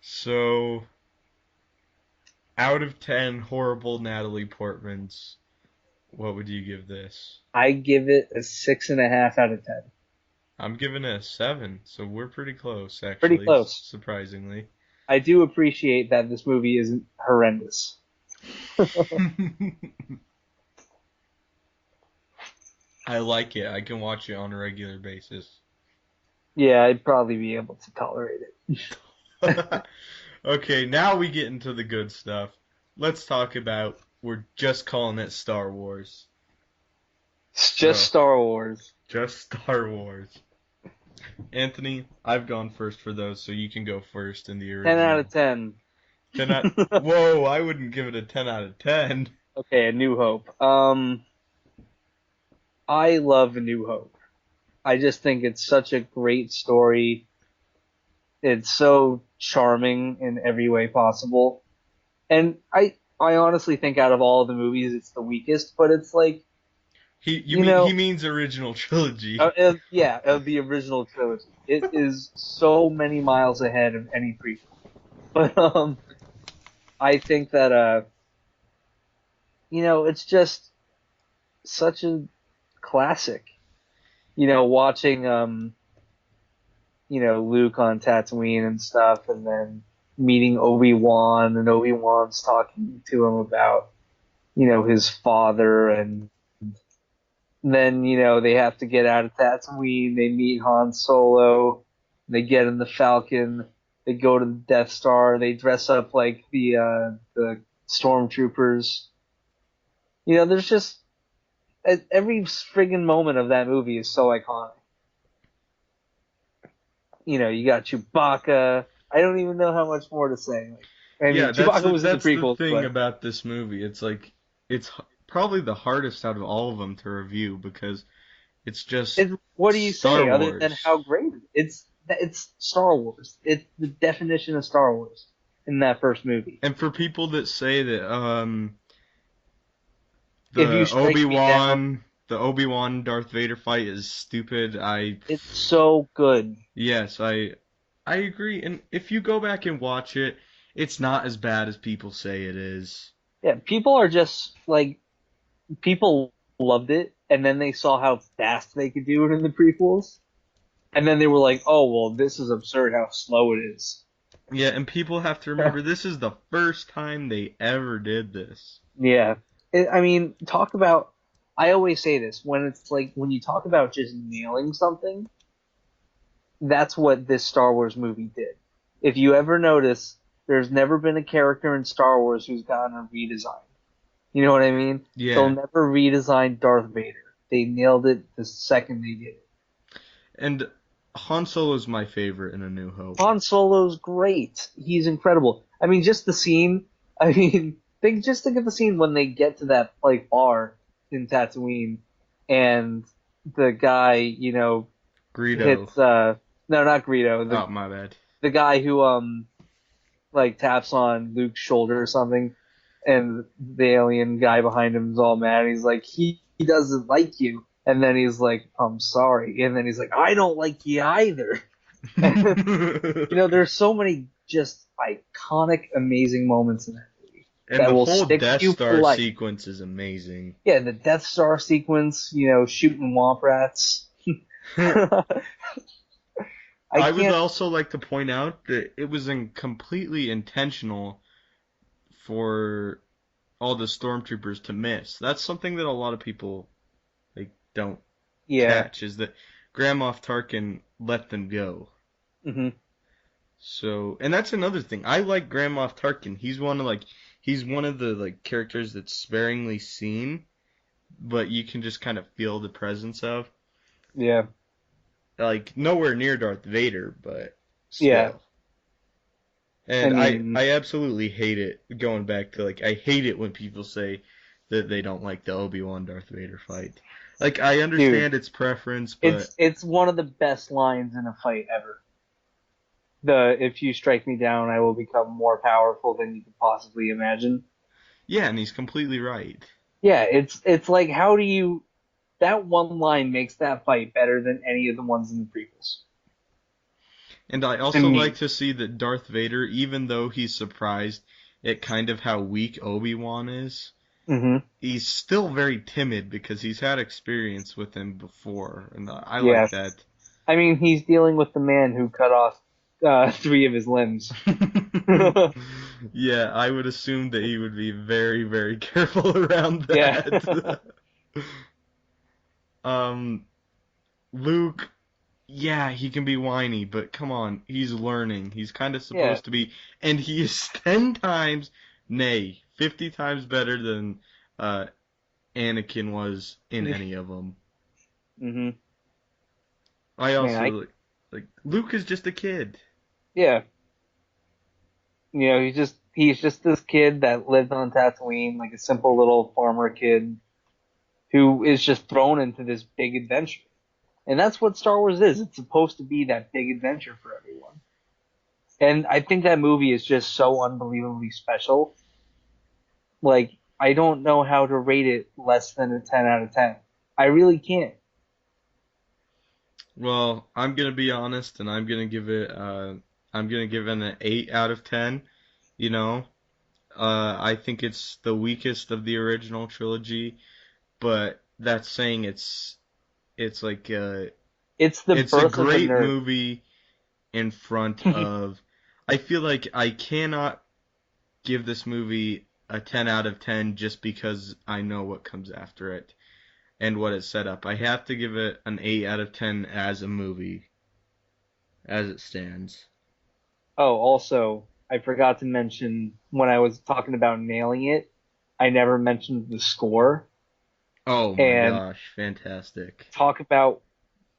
A: So, out of 10 horrible Natalie Portmans, what would you give this?
B: I give it a 6.5 out of 10.
A: I'm giving it a 7, so we're pretty close,
B: Pretty
A: actually,
B: close.
A: surprisingly.
B: I do appreciate that this movie isn't horrendous.
A: I like it. I can watch it on a regular basis.
B: Yeah, I'd probably be able to tolerate it.
A: Okay, now we get into the good stuff. Let's talk about we're just calling it Star Wars.
B: It's just
A: So,
B: Star Wars.
A: just Star Wars. Anthony, I've gone first for those, so you can go first in the
B: 10 out
A: original.
B: of 10.
A: 10 out. Whoa, I wouldn't give it a 10 out of 10.
B: Okay, A New Hope. I love A New Hope. I just think it's such a great story. It's so charming in every way possible. And I honestly think out of all of the movies, it's the weakest, but it's like,
A: He means original trilogy.
B: yeah, of the original trilogy. It is so many miles ahead of any prequel. But I think that it's just such a classic. Watching Luke on Tatooine and stuff, and then meeting Obi-Wan, and Obi-Wan's talking to him about, his father, and then, they have to get out of Tatooine, they meet Han Solo, they get in the Falcon, they go to the Death Star, they dress up like the stormtroopers. There's just every friggin' moment of that movie is so iconic. You got Chewbacca. I don't even know how much more to say. Like, I
A: Yeah,
B: mean, Chewbacca was in the
A: that's the
B: prequels,
A: thing
B: but
A: about this movie. It's like probably the hardest out of all of them to review because it's just
B: what do you
A: Star
B: say other than
A: Wars.
B: how great it's Star Wars. It's the definition of Star Wars in that first movie.
A: And for people that say that
B: If you
A: the
B: strike me down,
A: Obi-Wan Darth Vader fight is stupid,
B: it's so good.
A: yes, I agree. And if you go back and watch it, it's not as bad as people say it is.
B: Yeah, people are just like people loved it, and then they saw how fast they could do it in the prequels, and then they were like, "Oh well, this is absurd how slow it is."
A: Yeah, and people have to remember this is the first time they ever did this.
B: Yeah. I mean, talk about. I always say this when it's like when you talk about just nailing something, that's what this Star Wars movie did. If you ever notice, there's never been a character in Star Wars who's gotten a redesign. You know what I mean? They'll
A: Yeah,
B: never redesign Darth Vader. They nailed it the second they did it.
A: and Han Solo's my favorite in A New Hope.
B: Han Solo's great. He's incredible. I mean, just the scene. I mean, think of the scene when they get to that like bar in Tatooine, and the guy,
A: Greedo.
B: hits no, not Greedo,
A: Oh, my bad.
B: the guy who like taps on Luke's shoulder or something, and the alien guy behind him is all mad. He's like, he doesn't like you, and then he's like, I'm sorry, and then he's like, I don't like you either. There's so many just iconic, amazing moments in that movie
A: And
B: that
A: the
B: will
A: whole
B: stick with
A: Death
B: you for
A: Star
B: life.
A: sequence is amazing.
B: Yeah, the Death Star sequence, shooting womp rats. I
A: I would
B: can't.
A: also like to point out that it was completely intentional for all the stormtroopers to miss. That's something that a lot of people like don't
B: Yeah.
A: catch is that Grand Moff Tarkin let them go.
B: Hmm.
A: So, and that's another thing. I like Grand Moff Tarkin. He's one of the like characters that's sparingly seen, but you can just kind of feel the presence of.
B: Yeah.
A: Like nowhere near Darth Vader, but
B: Yeah.
A: still.
B: I
A: And
B: mean,
A: I absolutely hate it going back to like I hate it when people say that they don't like the Obi-Wan Darth Vader fight. Like I
B: dude,
A: understand its preference,
B: it's
A: but
B: it's one of the best lines in a fight ever. The if you strike me down, I will become more powerful than you could possibly imagine.
A: yeah, and he's completely right.
B: Yeah, it's like how do you that one line makes that fight better than any of the ones in the prequels
A: And I
B: to
A: also like
B: me.
A: to see that Darth Vader, even though he's surprised at kind of how weak Obi-Wan is,
B: Hmm.
A: he's still very timid because he's had experience with him before, and I
B: Yeah,
A: like that.
B: I mean he's dealing with the man who cut off three of his limbs.
A: Yeah, I would assume that he would be very, very careful around
B: Yeah,
A: that. um, Luke, yeah, he can be whiny, but come on, he's learning. He's kind of
B: yeah.
A: supposed to be, and he is 10 times, nay, 50 times better than uh, Anakin was in any of them.
B: Hmm.
A: I
B: Man,
A: also like Luke is just a kid.
B: yeah. He's just this kid that lived on Tatooine, like a simple little farmer kid who is just thrown into this big adventure. And that's what Star Wars is. It's supposed to be that big adventure for everyone. And I think that movie is just so unbelievably special. Like, I don't know how to rate it less than a 10 out of 10. I really can't.
A: Well, I'm gonna be honest, and I'm gonna give it an 8 out of 10. You know, I think it's the weakest of the original trilogy, but that's saying it's like
B: It's the
A: it's a
B: birth of the
A: great
B: nerd.
A: movie in front of. I feel like I cannot give this movie a 10 out of 10 just because I know what comes after it and what it's set up. I have to give it an 8 out of 10 as a movie, as it stands.
B: Oh, also, I forgot to mention when I was talking about nailing it, I never mentioned the score.
A: Oh my
B: And
A: gosh, fantastic.
B: talk about,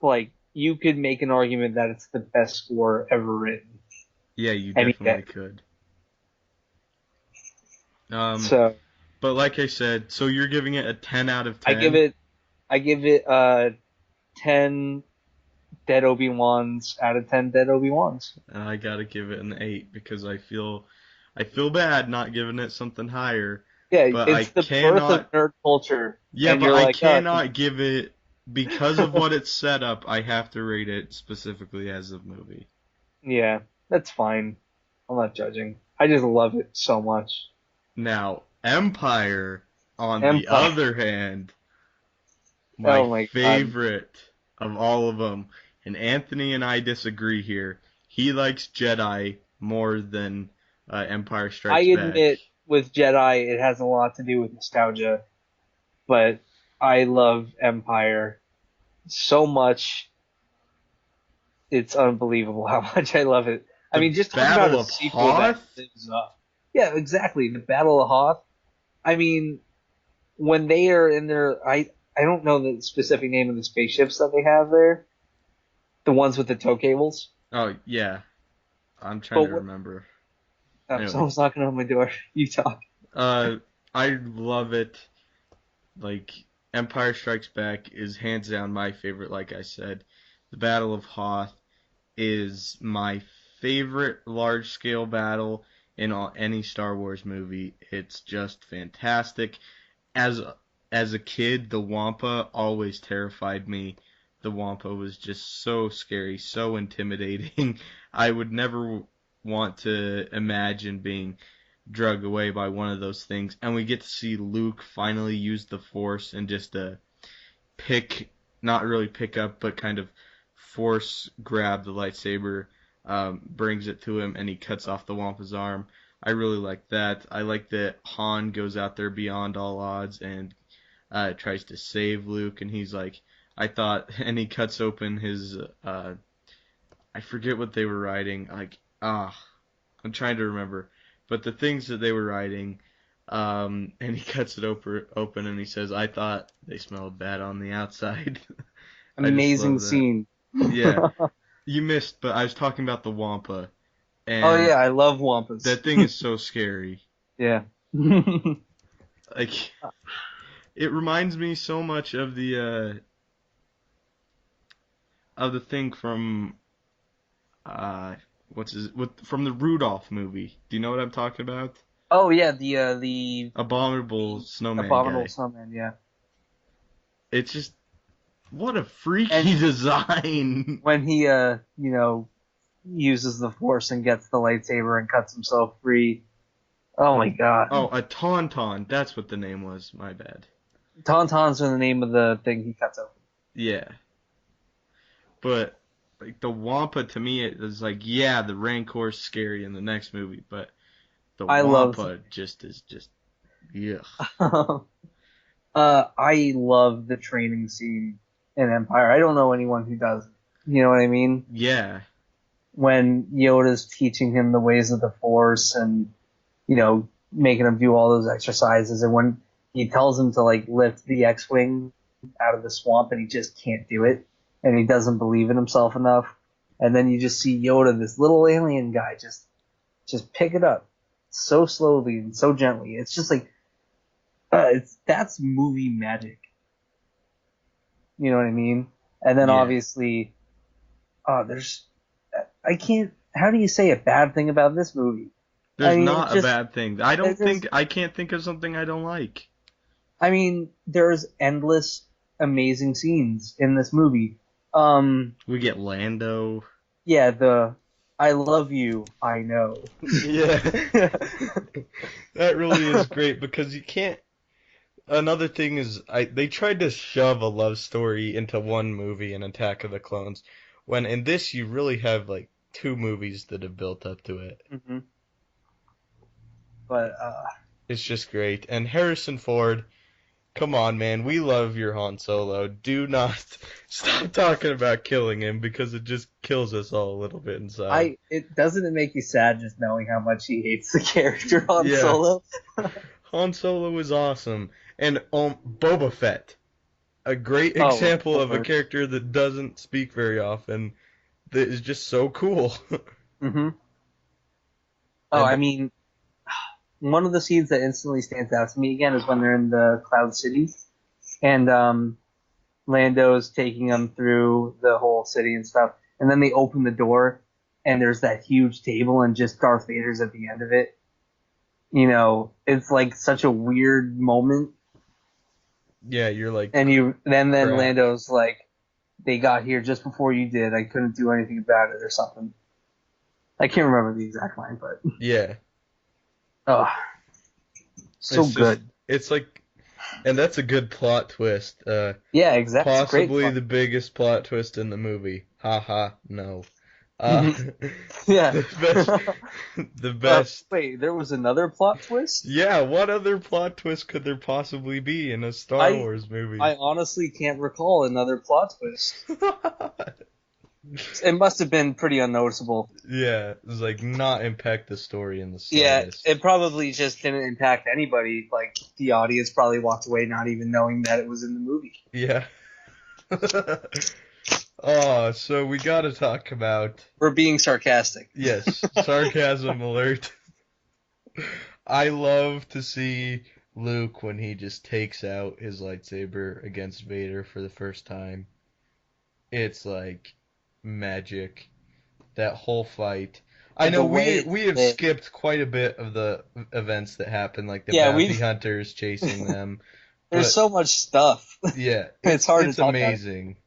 B: like, you could make an argument that it's the best score ever written
A: Yeah, you
B: any day.
A: definitely could. Um,
B: So
A: but like I said, so you're giving it a 10 out of
B: I give
A: 10?
B: it I give it 10 dead Obi-Wans out of 10 dead Obi-Wans.
A: And I gotta give it an 8 because I feel bad not giving it something higher,
B: Yeah,
A: but I
B: it's the birth of
A: cannot.
B: nerd culture,
A: Yeah,
B: and
A: but
B: you're
A: I
B: like, oh,
A: cannot give it because of what it's set up. I have to rate it specifically as a movie.
B: yeah, that's fine. I'm not judging. I just love it so much.
A: Now, Empire, on the
B: Empire.
A: other hand, my
B: Oh my God.
A: favorite of all of them, and Anthony and I disagree here. He likes Jedi more than Empire
B: I
A: Strikes Back.
B: admit with Jedi, it has a lot to do with nostalgia, but I love Empire so much. It's unbelievable how much I love it. I
A: The
B: mean, just talk about
A: Battle
B: a
A: of
B: sequel that
A: Hoth?
B: lives up. Yeah, exactly. The Battle of Hoth. I mean, when they are in their, I don't know the specific name of the spaceships that they have there, the ones with the tow cables.
A: Oh, yeah. I'm trying
B: But
A: to
B: what?
A: remember.
B: Oh,
A: Anyway,
B: someone's knocking on my door. You talk.
A: uh, I love it. Like, Empire Strikes Back is hands down my favorite, like I said. The Battle of Hoth is my favorite large scale battle in any Star Wars movie. It's just fantastic. As as a kid, the Wampa always terrified me. The Wampa was just so scary, so intimidating. I would never want to imagine being drugged away by one of those things. And we get to see Luke finally use the Force and just pick, not really pick up, but kind of force grab the lightsaber, brings it to him, and he cuts off the Wampa's arm. I really like that. I like that Han goes out there beyond all odds and tries to save Luke, and he's like, I thought, and he cuts open his, I forget what they were writing. Like, I'm trying to remember, but the things that they were writing, and he cuts it open, and he says, I thought they smelled bad on the outside. I just
B: Amazing
A: love that.
B: scene.
A: Yeah,
B: Oh
A: you missed, but I was talking about the Wampa,
B: yeah,
A: and
B: I love Wampas.
A: that thing is so scary.
B: Yeah.
A: Like, it reminds me so much of the thing from uh from the Rudolph movie. Do you know what I'm talking about?
B: Oh yeah, the
A: Abominable
B: the
A: Snowman
B: abominable
A: guy.
B: snowman. Yeah.
A: It's just what a freaky
B: And
A: design.
B: when he uses the force and gets the lightsaber and cuts himself free. Oh my
A: Oh,
B: God.
A: a tauntaun. That's what the name was. My bad.
B: Tauntauns are the name of the thing he cuts open.
A: Yeah, but like the Wampa to me, it was like, yeah, the Rancor's scary in the next movie, but the
B: I love
A: Wampa just is just yeah.
B: I love the training scene in Empire. I don't know anyone who doesn't. You know what I mean?
A: Yeah.
B: When Yoda's teaching him the ways of the Force and, making him do all those exercises, and when he tells him to like lift the X-wing out of the swamp and he just can't do it, and he doesn't believe in himself enough, and then you just see Yoda, this little alien guy, just pick it up so slowly and so gently. It's just like that's movie magic. You know what I mean? And then
A: Yeah.
B: obviously, there's I can't. How do you say a bad thing about this movie? I
A: There's
B: mean, it's
A: not a
B: just
A: bad thing.
B: it just.
A: I can't think of something I don't like.
B: I mean, there's endless amazing scenes in this movie.
A: We get Lando.
B: Yeah, the I love you. I know.
A: Yeah, that really is great because you can't. Another thing is, they tried to shove a love story into one movie in Attack of the Clones, when in this you really have like two movies that have built up to it.
B: hmm But
A: It's just great. And Harrison Ford, come on, man, we love your Han Solo. Do not stop talking about killing him because it just kills us all a little bit inside.
B: it doesn't it make you sad just knowing how much he hates the character Han
A: Yeah,
B: Solo?
A: Han Solo is awesome. And Boba Fett, a great
B: Oh, of
A: example of a
B: course.
A: character that doesn't speak very often that is just so cool.
B: hmm Oh,
A: And
B: I mean, one of the scenes that instantly stands out to me again is when they're in the Cloud City and Lando's taking them through the whole city and stuff, and then they open the door and there's that huge table and just Darth Vader's at the end of it. It's like such a weird moment,
A: yeah, you're like,
B: and then
A: crap.
B: Lando's like, "They got here just before you did. I couldn't do anything about it," or something. I can't remember the exact line, but
A: Yeah,
B: oh, so
A: it's just,
B: good.
A: it's like, and that's a good plot twist.
B: Yeah, exactly. It's great
A: Possibly
B: fun.
A: the biggest plot twist in the movie. Haha, no. Uh,
B: Yeah.
A: the best, the best.
B: Wait, there was another plot twist?
A: Yeah, what other plot twist could there possibly be in a Star
B: I
A: Wars movie?
B: I honestly can't recall another plot twist. It must have been pretty unnoticeable.
A: Yeah, it's like not impact the story in the
B: Yeah,
A: slightest.
B: it probably just didn't impact anybody. Like the audience probably walked away not even knowing that it was in the movie.
A: Yeah. Oh, so we gotta talk about,
B: We're being sarcastic.
A: yes, sarcasm alert. I love to see Luke when he just takes out his lightsaber against Vader for the first time. It's like magic. That whole fight. I
B: And the
A: know
B: way it's
A: we have
B: lit.
A: skipped quite a bit of the events that happen, like the
B: Yeah,
A: bounty
B: we've
A: hunters chasing them,
B: there's
A: but
B: so much stuff.
A: yeah,
B: It's
A: it's
B: hard to
A: it's
B: talk about it.
A: amazing.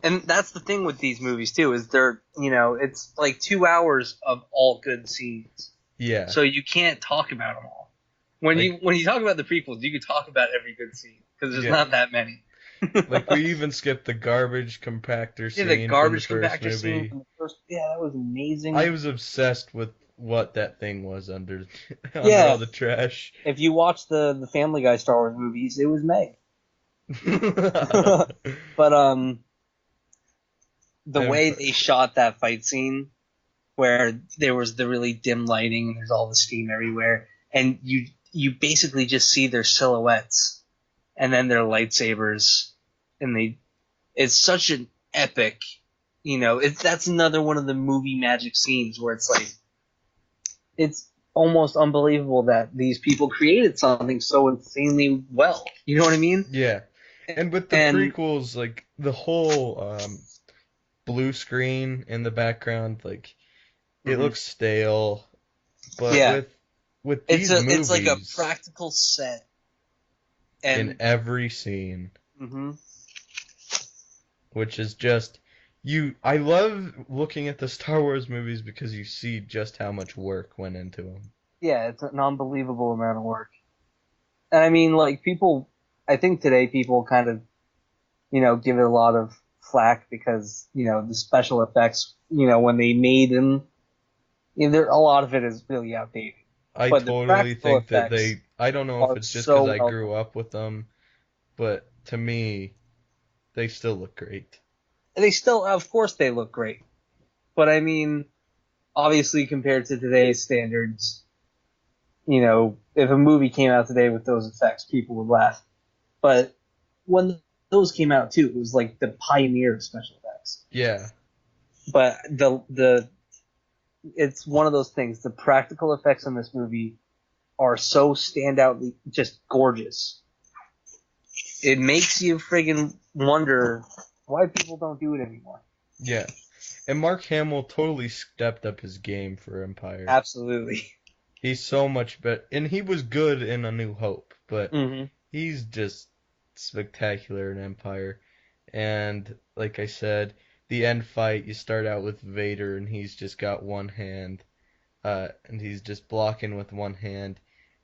B: And that's the thing with these movies too, is it's like 2 hours of all good scenes.
A: Yeah,
B: So you can't talk about them all. When
A: like
B: you talk about the prequels, you can talk about every good scene because there's
A: yeah,
B: not that many.
A: like we even skipped the garbage compactor
B: Yeah, the
A: scene from the
B: garbage
A: first
B: compactor scene
A: movie.
B: from the first. Yeah, that was amazing.
A: I was obsessed with what that thing was under under all
B: Yeah,
A: the trash.
B: if you watch the Family Guy Star Wars movies, it was Meg. But the
A: And
B: way they shot that fight scene, where there was the really dim lighting and there's all the steam everywhere, and you basically just see their silhouettes and then their lightsabers, and it's such an epic, that's another one of the movie magic scenes where it's like it's almost unbelievable that these people created something so insanely well. You know what I mean?
A: yeah, and with the
B: And
A: prequels, like the whole blue screen in the background, like it
B: mhm.
A: looks stale. But
B: Yeah,
A: with
B: it's
A: these
B: it's like a
A: movies,
B: practical set,
A: in
B: and
A: every scene,
B: hmm
A: which is just I love looking at the Star Wars movies because you see just how much work went into them.
B: yeah, it's an unbelievable amount of work. And I mean, like people, I think today people kind of give it a lot of flack because the special effects, when they made them, a lot of it is really outdated.
A: I
B: But the
A: totally
B: practical
A: think that
B: effects
A: I don't know if
B: are
A: it's just because
B: so
A: I
B: well
A: grew
B: done.
A: up with them, but to me, they still look great.
B: They still, of course, they look great. But I mean, obviously, compared to today's standards, if a movie came out today with those effects, people would laugh. But when those came out too, it was like the pioneer of special effects.
A: Yeah,
B: But the it's one of those things. The practical effects in this movie are so standoutly just gorgeous. It makes you friggin' wonder why people don't do it anymore.
A: yeah. And Mark Hamill totally stepped up his game for Empire.
B: Absolutely.
A: He's so much better, and he was good in A New Hope, but
B: hmm
A: he's just spectacular in Empire. And like I said, the end fight, you start out with Vader, and he's just got one hand, and he's just blocking with one hand.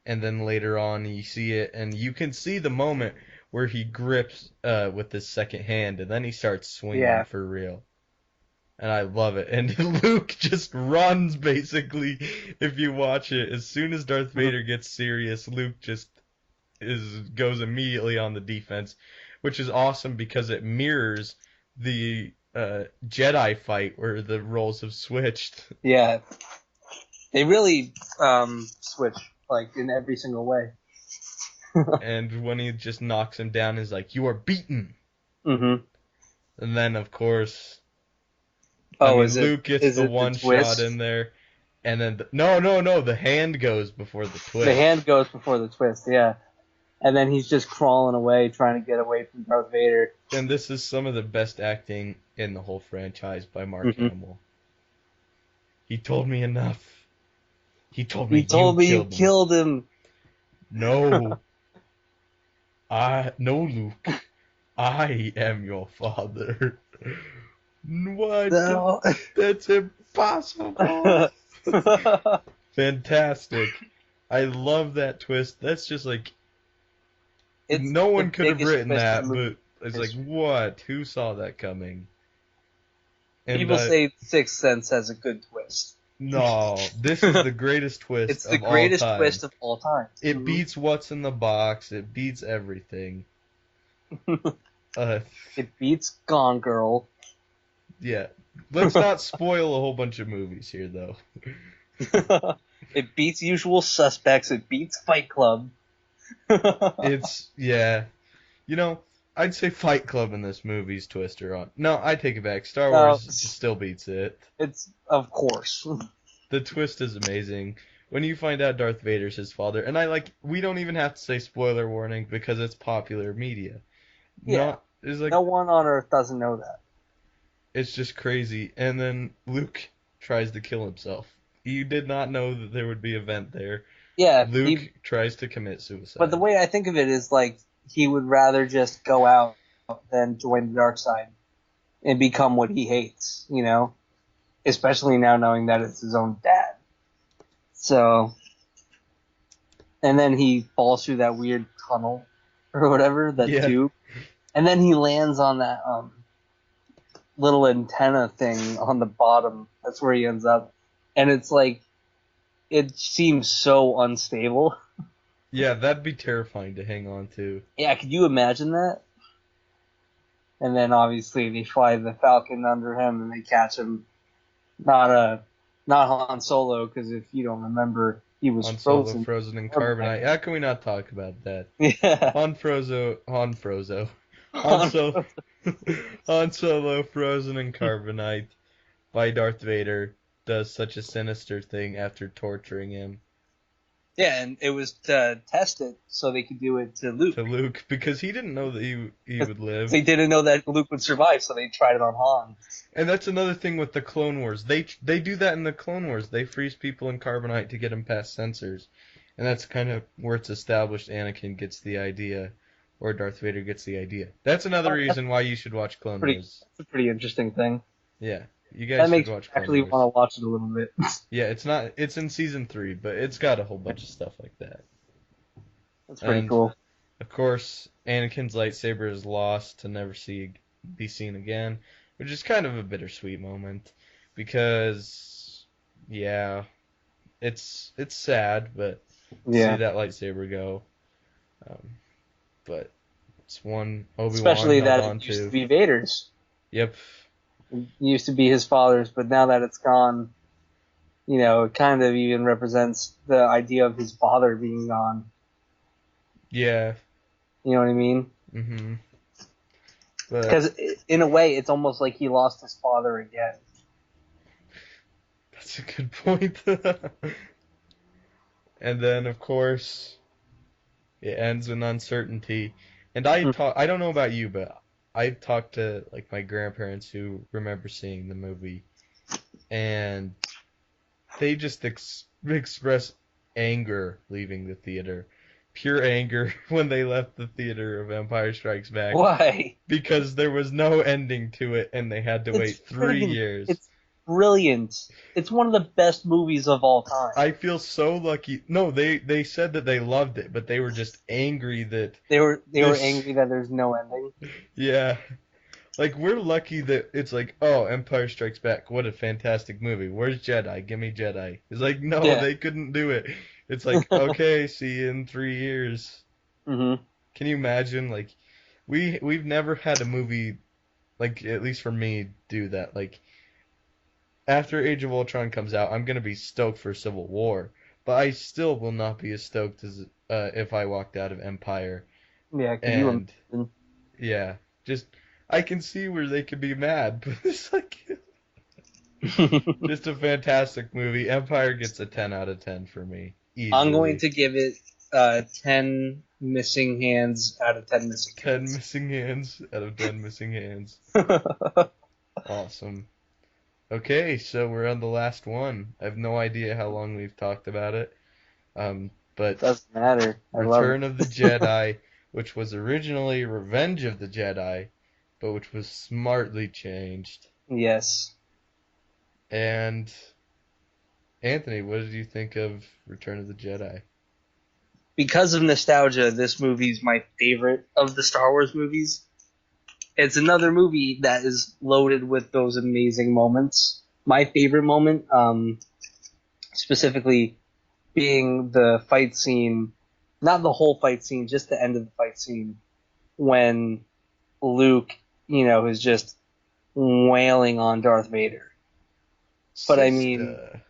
A: And then later on, you see it, and you can see the moment where he grips with his second hand, and then he starts swinging
B: Yeah.
A: for real. And I love it. And Luke just runs, basically, if you watch it. As soon as Darth Vader gets serious, Luke just goes immediately on the defense, which is awesome because it mirrors the Jedi fight where the roles have switched.
B: Yeah. They really switch like in every single way.
A: And when he just knocks him down, he's like, "You are beaten."
B: Mm-hmm.
A: And then, of course, I
B: Oh,
A: mean, Luke gets
B: is
A: the
B: it the
A: one shot
B: twist?
A: in there, and then no, the hand goes before the
B: The
A: twist.
B: hand goes before the twist, yeah. And then he's just crawling away, trying to get away from Darth Vader.
A: And this is some of the best acting in the whole franchise by Mark
B: Mm-hmm.
A: Hamill. He told me enough. He told
B: He
A: me you
B: told me you
A: killed him.
B: killed him.
A: No, no, Luke. I am your father. What?
B: No.
A: That's impossible. Fantastic. I love that twist. That's just like
B: It's
A: no
B: the
A: one could have
B: biggest
A: written
B: twist in
A: that,
B: movie
A: but it's like,
B: history.
A: what? Who saw that coming? And
B: People say Sixth Sense has a good twist.
A: no, this is the greatest twist
B: It's the
A: of all
B: greatest
A: time.
B: twist of all time.
A: It beats What's in the Box. It beats everything. Uh,
B: It beats Gone Girl.
A: yeah. Let's not spoil a whole bunch of movies here, though.
B: It beats Usual Suspects. It beats Fight Club.
A: Yeah. You know, I'd say Fight Club in this movie's twister on. No, I take it back. Star
B: No,
A: Wars still beats it.
B: it's of course.
A: The twist is amazing. When you find out Darth Vader's his father, and we don't even have to say spoiler warning because it's popular media.
B: Yeah.
A: It's like
B: No one on Earth doesn't know that.
A: it's just crazy. And then Luke tries to kill himself. You did not know that there would be a vent there.
B: Yeah,
A: Luke tries to commit
B: but the
A: suicide.
B: way I think of it is like he would rather just go out than join the dark side and become what he hates, you know? Especially now knowing that it's his own dad. So, and then he falls through that weird tunnel or whatever, that
A: Yeah.
B: tube. And then he lands on that little antenna thing on the bottom. That's where he ends up. And it's like, it seems so unstable.
A: Yeah, that'd be terrifying to hang on to.
B: Yeah, could you imagine that? And then obviously they fly the Falcon under him and they catch him. Not Han Solo, because if you don't remember, he was
A: Han Solo,
B: frozen.
A: frozen in carbonite. How can we not talk about that?
B: Yeah.
A: Han Solo, Han Solo, frozen in carbonite by Darth Vader, does such a sinister thing after torturing him.
B: Yeah, and it was to test it so they could do it to Luke.
A: To Luke, because he didn't know that he would live.
B: They didn't know that Luke would survive, so they tried it on Han.
A: And that's another thing with the Clone Wars. They do that in the Clone Wars. They freeze people in carbonite to get them past sensors. And that's kind of where it's established Anakin gets the idea, or Darth Vader gets the idea. That's another reason why you should watch Clone Wars.
B: That's a pretty interesting thing.
A: Yeah, you guys
B: That
A: should
B: makes me
A: watch Clone
B: actually
A: Wars.
B: want to watch it a little bit.
A: Yeah, it's in season 3, but it's got a whole bunch of stuff like that.
B: That's pretty
A: And
B: cool.
A: of course, Anakin's lightsaber is lost to never be seen again, which is kind of a bittersweet moment because yeah, it's sad, but to see that lightsaber go. But it's one Obi-Wan
B: Especially
A: held
B: that
A: on
B: it used
A: to.
B: to be Vader's.
A: Yep.
B: It used to be his father's, but now that it's gone, you know, it kind of even represents the idea of his father being gone.
A: Yeah.
B: You know what I mean?
A: Mhm. But
B: Because in a way, it's almost like he lost his father again.
A: that's a good point. And then, of course, it ends in uncertainty. And I don't know about you, but I talked to like my grandparents who remember seeing the movie, and they just express anger leaving the theater. pure anger when they left the theater of Empire Strikes Back
B: Why?
A: because there was no ending to it and they had to
B: It's
A: wait 3 years.
B: it's brilliant. It's one of the best movies of all time.
A: I feel so lucky. No, they said that they loved it, but they were just angry that
B: They were
A: this.
B: angry that there's no ending.
A: Yeah, like we're lucky that it's like, oh, Empire Strikes Back, what a fantastic movie. Where's Jedi? Give me Jedi. It's like, no,
B: Yeah.
A: they couldn't do it. It's like, okay, see you in 3 years.
B: Mhm.
A: Can you imagine? Like, we've never had a movie like, at least for me, do that. Like, after Age of Ultron comes out, I'm gonna be stoked for Civil War, but I still will not be as stoked as if I walked out of Empire.
B: Yeah, could you
A: And
B: imagine?
A: yeah, just I can see where they could be mad, but it's like just a fantastic movie. Empire gets a 10 out of 10 for me,
B: I'm going
A: easily.
B: to give it 10 missing hands out of 10 missing
A: 10
B: hands.
A: missing hands out of 10 missing hands.
B: Doesn't
A: Awesome. Okay, so we're on the last one. I have no idea how long we've talked about it. But
B: matter. I love
A: Return of the
B: it.
A: Jedi, which was originally Revenge of the Jedi, but which was smartly changed.
B: Yes.
A: And Anthony, what did you think of Return of the Jedi?
B: Because of nostalgia, this movie's my favorite of the Star Wars movies. It's another movie that is loaded with those amazing moments. My favorite moment, specifically, being the fight scene, not the whole fight scene, just the end of the fight scene, when Luke, is just wailing on Darth Vader. But I mean,
A: Sister.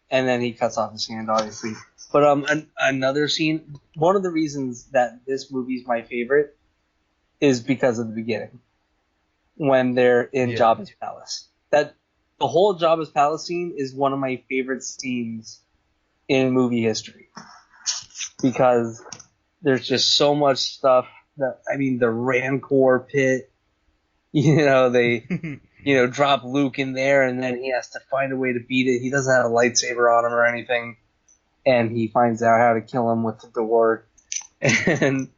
B: and then he cuts off his hand, obviously. But another scene, one of the reasons that this movie is my favorite is because of the beginning, when they're in
A: Yeah.
B: Jabba's palace. That the whole Jabba's palace scene is one of my favorite scenes in movie history because there's just so much stuff that the Rancor pit. They drop Luke in there, and then he has to find a way to beat it. He doesn't have a lightsaber on him or anything, and he finds out how to kill him with the door. And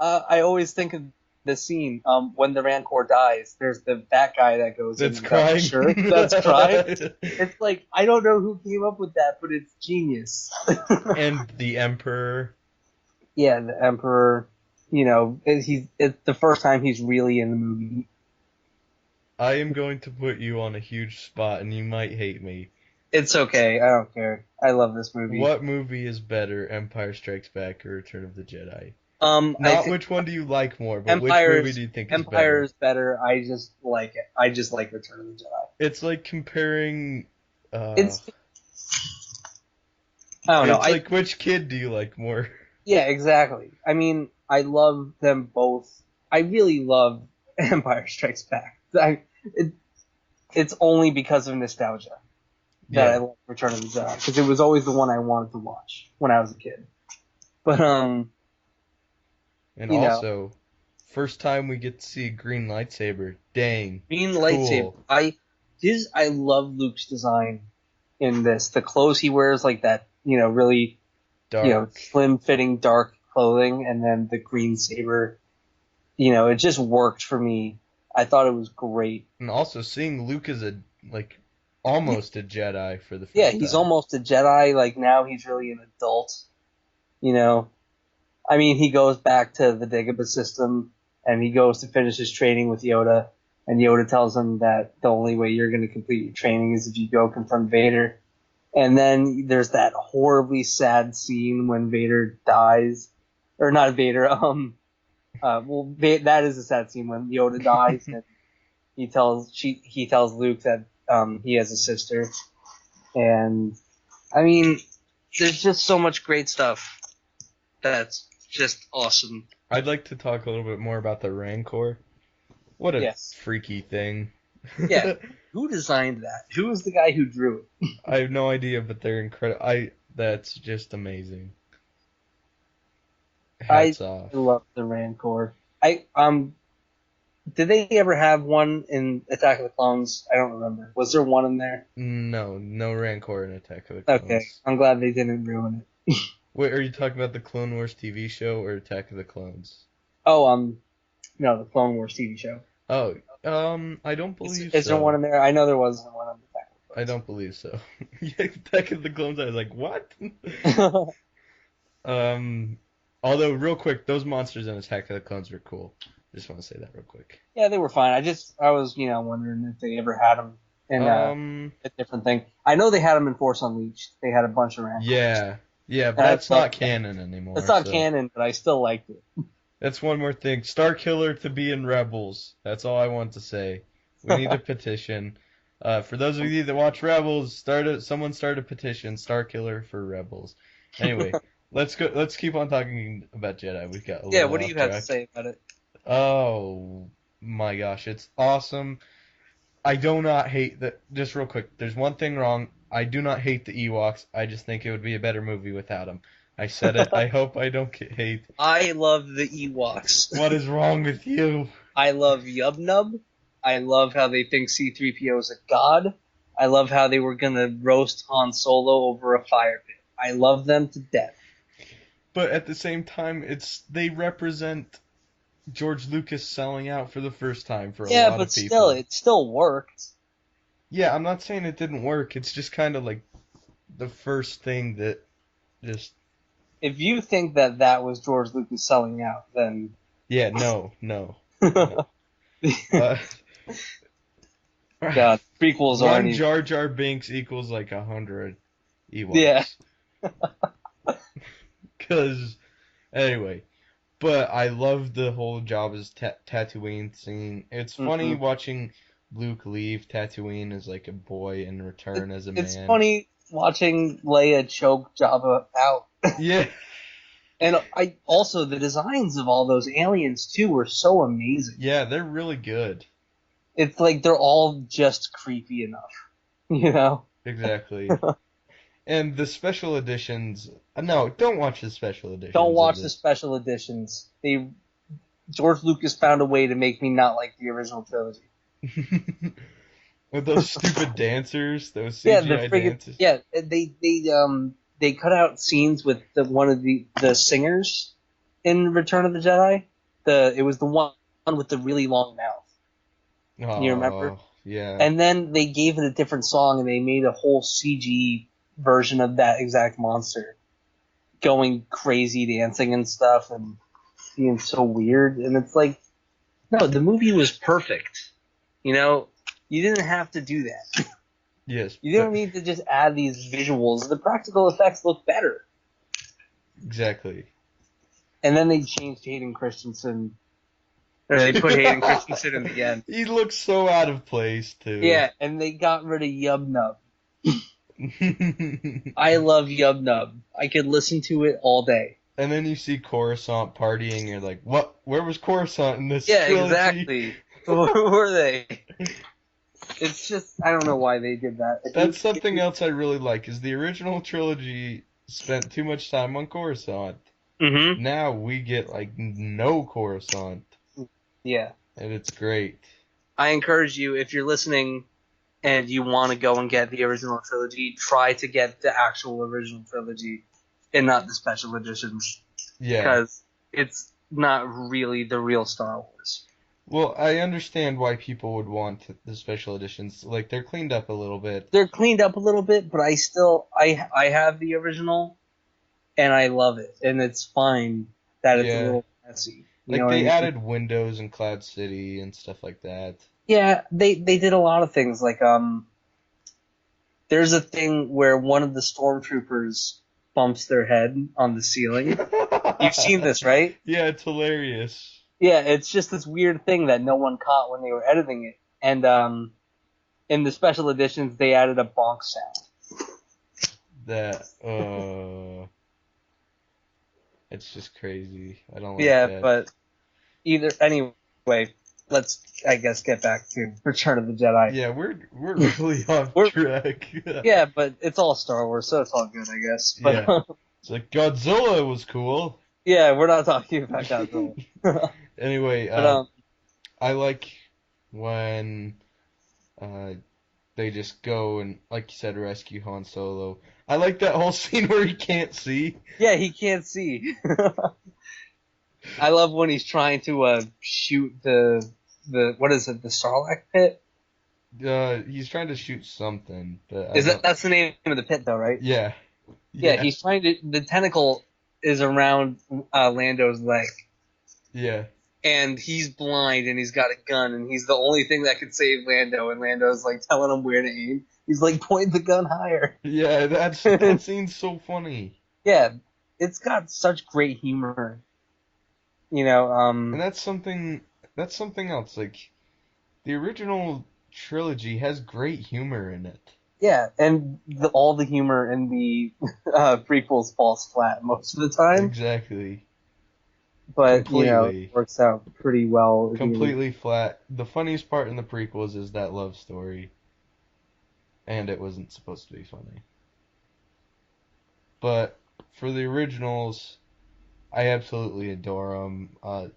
B: I always think of the scene when the Rancor dies. There's that guy that goes in
A: That's
B: without a
A: crying.
B: shirt. That's crying. It's like I don't know who came up with that, but it's genius.
A: And the Emperor.
B: Yeah, the Emperor. It's the first time he's really in the movie.
A: I am going to put you on a huge spot, and you might hate me.
B: It's okay. I don't care. I love this movie.
A: What movie is better, Empire Strikes Back or Return of the Jedi?
B: I
A: Not
B: think
A: which one do you like more, but which movie do you think is
B: Empire
A: better?
B: is better. I just like it. I just like Return of the Jedi.
A: It's like comparing.
B: It's I don't know.
A: It's like which kid do you like more?
B: Yeah, exactly. I love them both. I really love Empire Strikes Back. It's only because of nostalgia that I
A: Yeah,
B: love Return of the Jedi because it was always the one I wanted to watch when I was a kid. But
A: and
B: you know,
A: also, first time we get to see a green lightsaber. Dang,
B: green lightsaber.
A: cool,
B: I love Luke's design in this. The clothes he wears, like that, really,
A: dark.
B: slim fitting dark clothing, and then the green saber. It just worked for me. I thought it was great.
A: And also seeing Luke as almost a Jedi for the
B: Yeah,
A: first
B: he's
A: time.
B: almost a Jedi. Like now, he's really an adult. You know, he goes back to the Dagobah system, and he goes to finish his training with Yoda. And Yoda tells him that the only way you're going to complete your training is if you go confront Vader. And then there's that horribly sad scene when Vader dies, or not Vader. That is a sad scene when Yoda dies, and he tells Luke that he has a sister, and there's just so much great stuff that's just awesome.
A: I'd like to talk a little bit more about the Rancor. What a
B: Yes.
A: freaky thing.
B: Yeah. Who designed that? Who was the guy who drew it?
A: I have no idea, but they're incredible. That's just amazing.
B: I
A: Hats off.
B: love the Rancor. Did they ever have one in Attack of the Clones? I don't remember. Was there one in there?
A: No Rancor in Attack of the
B: Okay,
A: Clones.
B: I'm glad they didn't ruin it.
A: Wait, are you talking about the Clone Wars TV show or Attack of the Clones?
B: Oh, no, the Clone Wars TV show.
A: Oh, I don't believe
B: Is there one
A: so.
B: in there? I know there was one on
A: I don't believe so. Yeah, Attack of the Clones. I was like, what?
B: the Clone.
A: Um, although real quick, those monsters in Attack of the Clones were cool. Just want to say that real quick.
B: Yeah, they were fine. I was, wondering if they ever had them in
A: Um,
B: a different thing. I know they had them in Force Unleashed. They had a bunch of Rancors.
A: yeah, yeah, but
B: And I
A: that's
B: love
A: not
B: that.
A: canon
B: It's
A: anymore.
B: not
A: So
B: canon, but I still liked it.
A: that's one more thing. Star Killer to be in Rebels. That's all I want to say. We need a petition. For those of you that watch Rebels, someone start a petition. Star Killer for Rebels. Anyway, let's go. Let's keep on talking about Jedi. We've got a
B: Yeah,
A: little
B: what do
A: off
B: you have to
A: track.
B: say about it?
A: Oh my gosh, it's awesome. I do not hate the. Just real quick, there's one thing wrong. I do not hate the Ewoks. I just think it would be a better movie without them. I said it. I hope I don't get hate.
B: I love the Ewoks.
A: What is wrong with you?
B: I love Yub Nub. I love how they think C-3PO is a god. I love how they were gonna roast Han Solo over a fire pit. I love them to death.
A: But at the same time, they represent George Lucas selling out for the first time for a
B: Yeah,
A: lot
B: but
A: of
B: still,
A: people.
B: it still worked.
A: Yeah, I'm not saying it didn't work. It's just kind of like the first thing that just
B: If you think that that was George Lucas selling out, then
A: yeah, no, no, no. Uh,
B: God, prequels aren't
A: one
B: even.
A: Jar Jar Binks equals like 100
B: Yeah.
A: Ewoks. Cause anyway, but I love the whole Jabba's Tatooine scene. It's funny
B: hmm
A: watching Luke leave Tatooine as like a boy and return as a
B: It's
A: man.
B: funny watching Leia choke Jabba out.
A: Yeah,
B: And I also the designs of all those aliens too were so amazing.
A: yeah, they're really good.
B: It's like they're all just creepy enough, you know?
A: Exactly. And the special editions, no, don't watch the special
B: Don't
A: editions of
B: watch the
A: this.
B: special editions. George Lucas found a way to make me not like the original trilogy.
A: With those stupid dancers, those
B: Yeah, the
A: CGI
B: friggin'
A: dances.
B: yeah, they cut out scenes with one of the singers in Return of the Jedi. It was the one with the really long mouth. You remember?
A: Oh, yeah.
B: And then they gave it a different song and they made a whole CG version of that exact monster going crazy dancing and stuff and being so weird. And it's like, no, the movie was perfect. You know, you didn't have to do that.
A: Yes,
B: You don't need to just add these visuals. The practical effects look better.
A: exactly.
B: And then they changed Hayden Christensen. Or they put Hayden Christensen in the end.
A: He looks so out of place too.
B: Yeah, and they got rid of Yub Nub. I love Yub Nub. I could listen to it all day.
A: And then you see Coruscant partying, you're like, what? Where was Coruscant in this
B: Yeah,
A: trilogy?
B: exactly. Who were they? It's just, I don't know why they did that.
A: That's something else I really like, is the original trilogy spent too much time on Coruscant.
B: Mm-hmm.
A: Now we get, like, no Coruscant,
B: Yeah.
A: and it's great.
B: I encourage you, if you're listening and you want to go and get the original trilogy, try to get the actual original trilogy and not the special editions.
A: Yeah.
B: Because it's not really the real Star Wars.
A: Well, I understand why people would want the special editions. Like, they're cleaned up a little bit.
B: They're cleaned up a little bit, but I have the original and I love it. And it's fine that it's a
A: Yeah.
B: little messy. You know
A: Like,
B: what I
A: they
B: mean?
A: added windows in Cloud City and stuff like that.
B: Yeah, they did a lot of things. Like, there's a thing where one of the stormtroopers bumps their head on the ceiling. You've seen this, right?
A: Yeah, it's hilarious.
B: Yeah, it's just this weird thing that no one caught when they were editing it. And in the special editions, they added a bonk sound.
A: That, it's just crazy. I don't like
B: Yeah,
A: that.
B: but anyway, let's, I guess, get back to Return of the Jedi.
A: Yeah, we're really off
B: We're-
A: track.
B: Yeah, but it's all Star Wars, so it's all good, I guess. But
A: Yeah. It's like Godzilla was cool.
B: yeah, we're not talking about Godzilla.
A: Anyway,
B: But
A: I like when they just go and, like you said, rescue Han Solo. I like that whole scene where he can't see.
B: Yeah, he can't see. I love when he's trying to shoot the what is it, the Sarlacc pit?
A: He's trying to shoot something, but I
B: Is
A: don't.
B: that's the name of the pit though, right?
A: Yeah,
B: Yeah,
A: yeah,
B: he's trying to. The tentacle is around Lando's leg,
A: yeah,
B: and he's blind, and he's got a gun, and he's the only thing that could save Lando. And Lando's like telling him where to aim. He's like, point the gun higher.
A: yeah. That scene's so funny,
B: Yeah, it's got such great humor. You know,
A: and That's something else. Like the original trilogy has great humor in it.
B: yeah, and all the humor in the prequels falls flat most of the time,
A: Exactly.
B: but it
A: Completely.
B: works out pretty well.
A: Completely flat. The funniest part in the prequels is that love story, and it wasn't supposed to be funny. But for the originals, I absolutely adore them.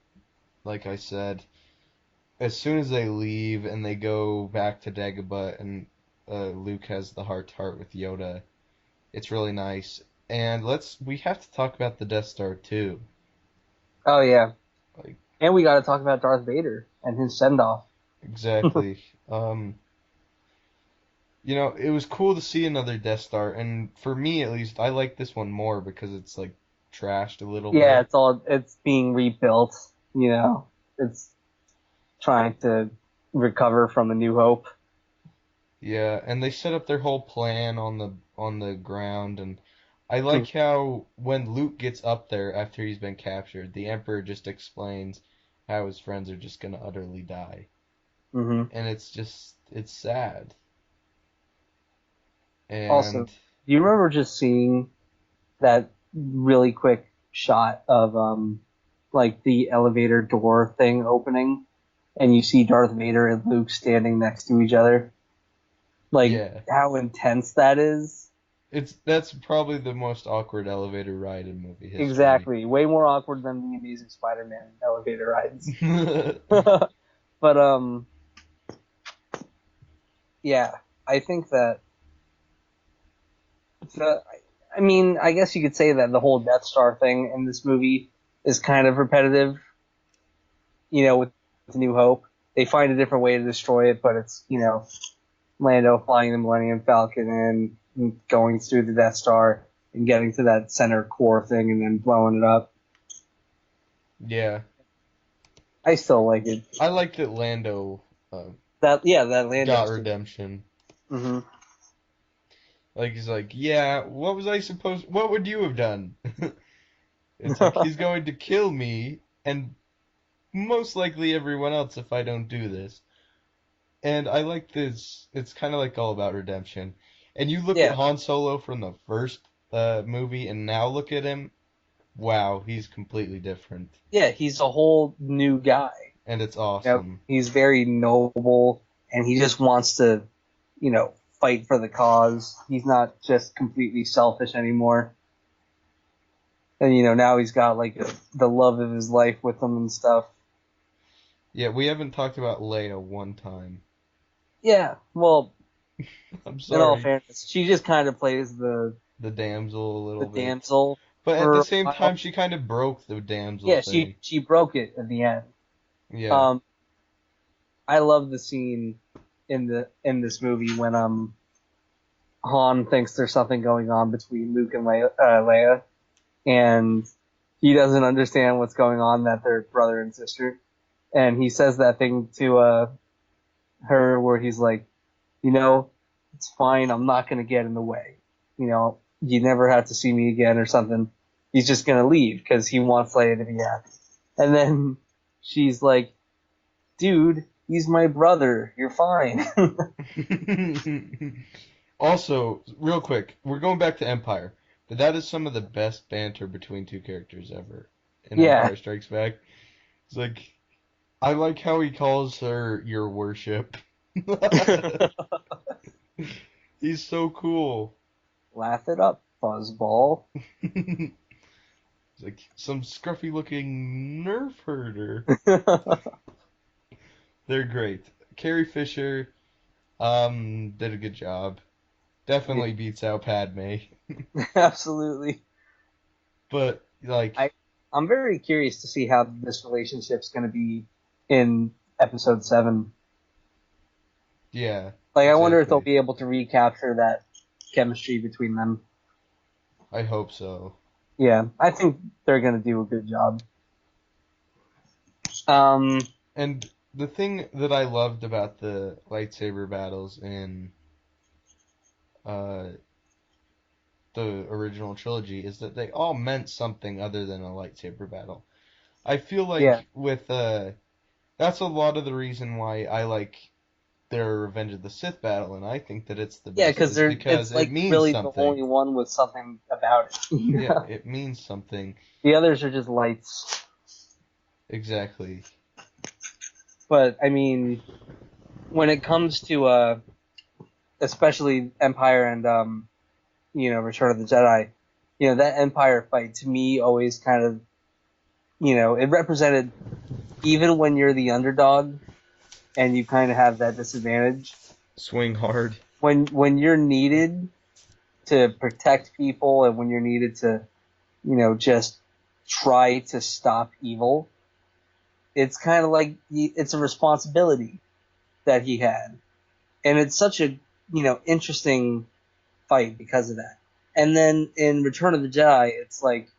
A: Like I said, as soon as they leave and they go back to Dagobah and Luke has the heart to heart with Yoda, it's really nice. And we have to talk about the Death Star too.
B: Oh yeah,
A: Like
B: and we got to talk about Darth Vader and his send off.
A: exactly. Um, it was cool to see another Death Star, and for me at least, I like this one more because it's like trashed a little
B: Yeah,
A: bit.
B: it's being rebuilt. It's trying to recover from A New Hope.
A: Yeah, and they set up their whole plan on the ground, and I like how when Luke gets up there after he's been captured, the Emperor just explains how his friends are just gonna utterly die,
B: Mm-hmm.
A: and it's sad.
B: Also,
A: And
B: do you remember just seeing that really quick shot of like the elevator door thing opening, and you see Darth Vader and Luke standing next to each other? Like
A: yeah,
B: how intense that is.
A: that's probably the most awkward elevator ride in movie history.
B: Exactly. Way more awkward than the Amazing Spider-Man elevator rides. But yeah, I think that the I mean, I guess you could say that the whole Death Star thing in this movie is kind of repetitive, with New Hope. They find a different way to destroy it, but it's, Lando flying the Millennium Falcon and going through the Death Star and getting to that center core thing and then blowing it up.
A: Yeah,
B: I still like it.
A: I like that Lando
B: That Lando
A: got
B: scene.
A: redemption.
B: Mm-hmm.
A: Like he's like, yeah, what would you have done? It's like he's going to kill me and most likely everyone else if I don't do this. And I like this. It's kind of like all about redemption. And you look at
B: Yeah,
A: Han Solo from the first movie and now look at him. Wow, he's completely different.
B: yeah, he's a whole new guy.
A: And it's awesome.
B: He's very noble, and he just wants to, fight for the cause. He's not just completely selfish anymore. And now he's got like the love of his life with him and stuff.
A: Yeah, we haven't talked about Leia one time.
B: Yeah, well,
A: I'm
B: in all
A: sorry.
B: fairness, she just kind of plays
A: The damsel a
B: the
A: little bit.
B: damsel
A: But at the
B: for a
A: same time,
B: while.
A: she kind of broke the damsel
B: Yeah,
A: thing.
B: she broke it in the end.
A: Yeah.
B: Um, I love the scene in this movie when Han thinks there's something going on between Luke and Leia, and he doesn't understand what's going on, that they're brother and sister, and he says that thing to her where he's like, it's fine, I'm not gonna get in the way, you never have to see me again or something. He's just gonna leave because he wants Leia to be happy, and then she's like, dude, he's my brother, you're fine.
A: Also, real quick, we're going back to Empire, but that is some of the best banter between two characters ever in
B: Yeah.
A: Empire Strikes Back. It's like, I like how he calls her your worship. He's so cool.
B: Laugh it up, fuzzball.
A: He's like some scruffy looking nerf herder. They're great. Carrie Fisher, Did a good job.
B: Yeah,
A: Definitely beats out Padme.
B: absolutely.
A: But like,
B: I I'm very curious to see how this relationship's going to be in episode 7.
A: yeah,
B: Like, I wonder if they'll
A: exactly.
B: be able to recapture that chemistry between them.
A: I hope so.
B: Yeah, I think they're going to do a good job. Um,
A: And the thing that I loved about the lightsaber battles in uh the original trilogy is that they all meant something other than a lightsaber battle. I feel
B: yeah,
A: like with that's a lot of the reason why I like their Revenge of the Sith battle, and I think that it's the
B: yeah,
A: best,
B: because
A: is
B: it's
A: because it
B: like
A: means
B: really the
A: something.
B: only one with something about it.
A: Yeah, it means something.
B: The others are just lights.
A: Exactly.
B: But I mean, when it comes to especially Empire and Return of the Jedi, that Empire fight to me always kind of it represented, even when you're the underdog and you kind of have that disadvantage,
A: Swing hard.
B: when you're needed to protect people and when you're needed to just try to stop evil, it's kind of like it's a responsibility that he had, and it's such a interesting fight because of that. And then in Return of the Jedi, it's like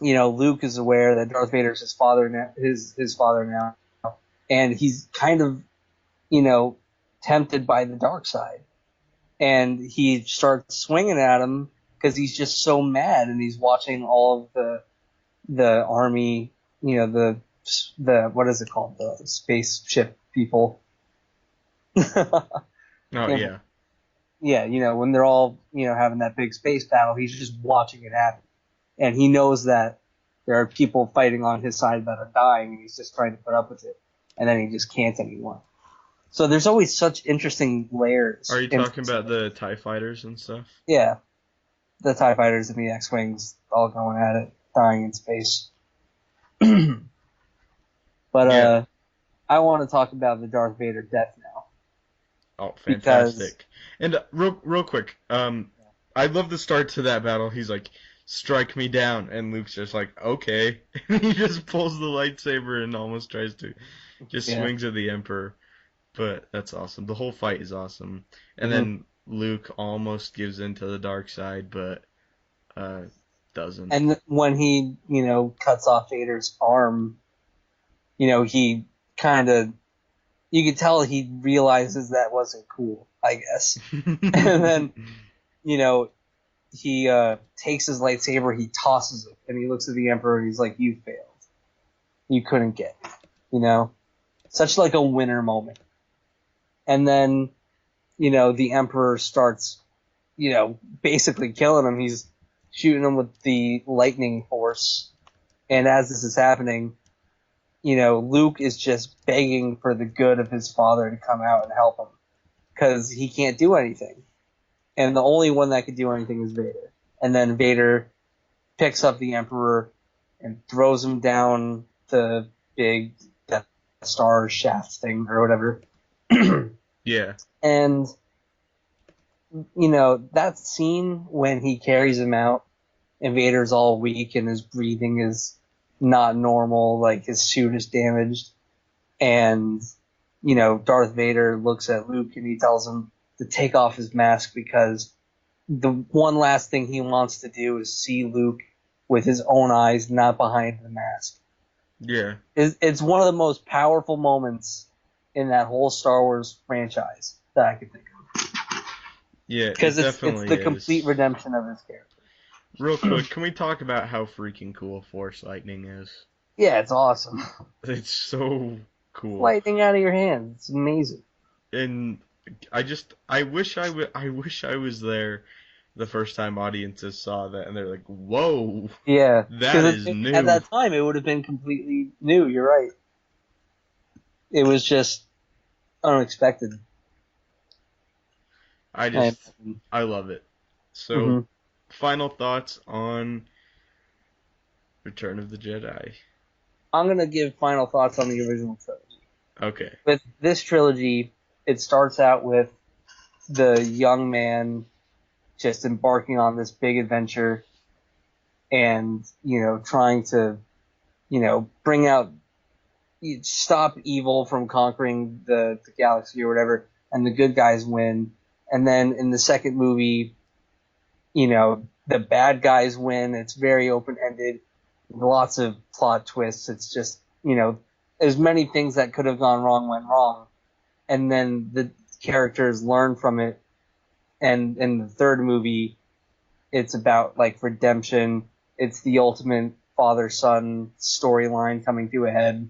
B: Luke is aware that Darth Vader's his father now, his father now, and he's kind of you know tempted by the dark side, and he starts swinging at him because he's just so mad, and he's watching all of the army, the what is it called, the spaceship people.
A: Oh
B: And
A: yeah.
B: yeah, when they're all having that big space battle, he's just watching it happen, and he knows that there are people fighting on his side that are dying, and he's just trying to put up with it, and then he just can't anymore. So there's always such interesting
A: Are
B: layers
A: you
B: in
A: talking about the TIE fighters and stuff?
B: yeah, the TIE fighters and the X-wings all going at it, dying in space. But
A: Yeah.
B: I want to talk about the Darth Vader death now
A: Oh,
B: because
A: fantastic. And real quick, I love the start to that battle. He's like, "Strike me down," and Luke's just like, "Okay." And he just pulls the lightsaber and almost tries to just
B: yeah,
A: swings at the Emperor. But that's awesome. The whole fight is awesome. And
B: hmm
A: then Luke almost gives in to the dark side, but uh, doesn't.
B: and when he cuts off Vader's arm, he kind of you could tell he realizes that wasn't cool, I guess. And then you know he takes his lightsaber, he tosses it, and he looks at the Emperor and he's like, "You failed. You couldn't get it." Such like a winner moment. And then the Emperor starts basically killing him. He's shooting him with the lightning force. And as this is happening, Luke is just begging for the good of his father to come out and help him because he can't do anything. And the only one that can do anything is Vader. And then Vader picks up the Emperor and throws him down the big Death Star shaft thing or whatever.
A: Yeah.
B: And that scene when he carries him out and Vader's all weak and his breathing is not normal, like his suit is damaged, and Darth Vader looks at Luke and he tells him to take off his mask because the one last thing he wants to do is see Luke with his own eyes, not behind the mask.
A: Yeah.
B: It's one of the most powerful moments in that whole Star Wars franchise that I could think of
A: Yeah,
B: because
A: it
B: it's
A: definitely
B: the complete
A: is.
B: redemption of his character.
A: Real quick, can we talk about how freaking cool Force Lightning is?
B: Yeah, it's awesome.
A: It's so
B: It's
A: cool.
B: lightning out of your hands. It's amazing.
A: And I wish I was there the first time audiences saw that and they're like, "Whoa,
B: Yeah,
A: that
B: because
A: is
B: at
A: new."
B: that time it would have been completely new. You're right. It was just unexpected.
A: I
B: And
A: just I love it. So,
B: mhm.
A: final thoughts on Return of the Jedi.
B: I'm gonna give final thoughts on the original trilogy.
A: Okay.
B: With this trilogy, it starts out with the young man just embarking on this big adventure and, trying to, bring out, stop evil from conquering the galaxy or whatever, and the good guys win. And then in the second movie, the bad guys win. It's very open-ended, lots of plot twists. It's just, as many things that could have gone wrong went wrong. And then the characters learn from it. And in the third movie, it's about like redemption. It's the ultimate father-son storyline coming to a head.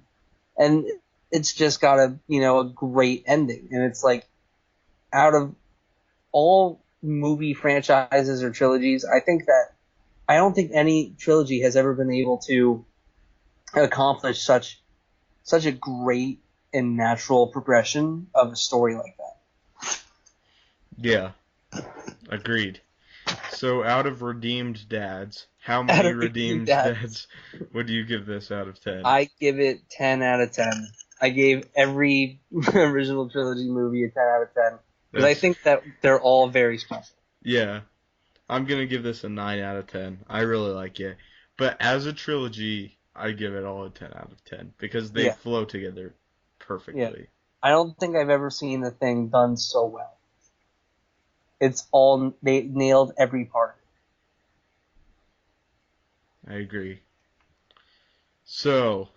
B: And it's just got a great ending. And it's like, out of all movie franchises or trilogies, I don't think any trilogy has ever been able to accomplish such a great and natural progression of a story like that.
A: Yeah, agreed. So out of redeemed dads, how many redeemed dads would you give this out of 10?
B: I give it 10 out of 10. I gave every original trilogy movie a 10 out of 10. Because I think that they're all very special.
A: Yeah. I'm going to give this a 9 out of 10. I really like it. But as a trilogy, I give it all a 10 out of 10. Because they flow together perfectly.
B: Yeah. I don't think I've ever seen a thing done so well. It's all, they nailed every part.
A: I agree. So,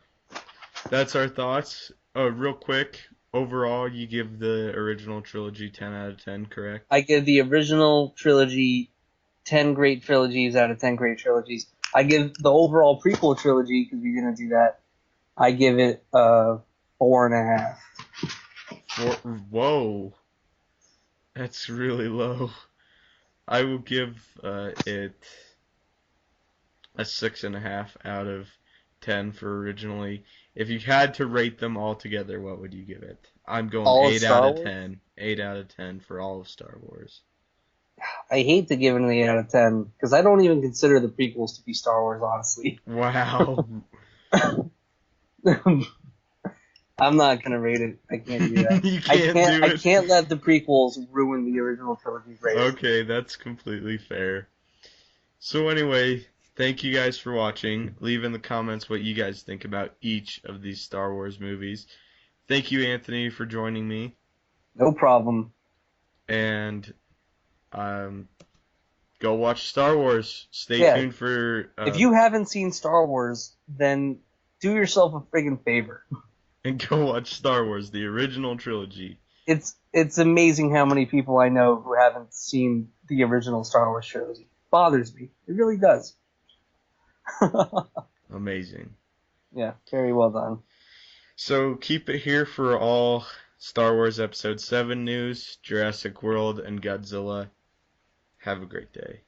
A: that's our thoughts. Real quick, overall, you give the original trilogy 10 out of 10, correct?
B: I give the original trilogy 10 great trilogies out of 10 great trilogies. I give the overall prequel trilogy, because we're going to do that, I give it a 4.5.
A: Whoa. That's really low. I will give it a 6.5 out of 10 for originally. If you had to rate them all together, what would you give it? I'm going
B: all
A: 8 out of 10. 8 out of 10 for all of Star Wars.
B: I hate to give it an 8 out of 10, because I don't even consider the prequels to be Star Wars, honestly.
A: Wow.
B: I'm not going to rate it. I can't do that.
A: You can't do it.
B: I can't let the prequels ruin the original trilogy's rating.
A: Okay, that's completely fair. So anyway, thank you guys for watching. Leave in the comments what you guys think about each of these Star Wars movies. Thank you, Anthony, for joining me.
B: No problem.
A: And go watch Star Wars. Stay tuned for...
B: if you haven't seen Star Wars, then do yourself a friggin' favor.
A: And go watch Star Wars, the original trilogy.
B: It's amazing how many people I know who haven't seen the original Star Wars trilogy. Bothers me. It really does.
A: Amazing.
B: Yeah, very well done.
A: So keep it here for all Star Wars Episode 7 news, Jurassic World, and Godzilla. Have a great day.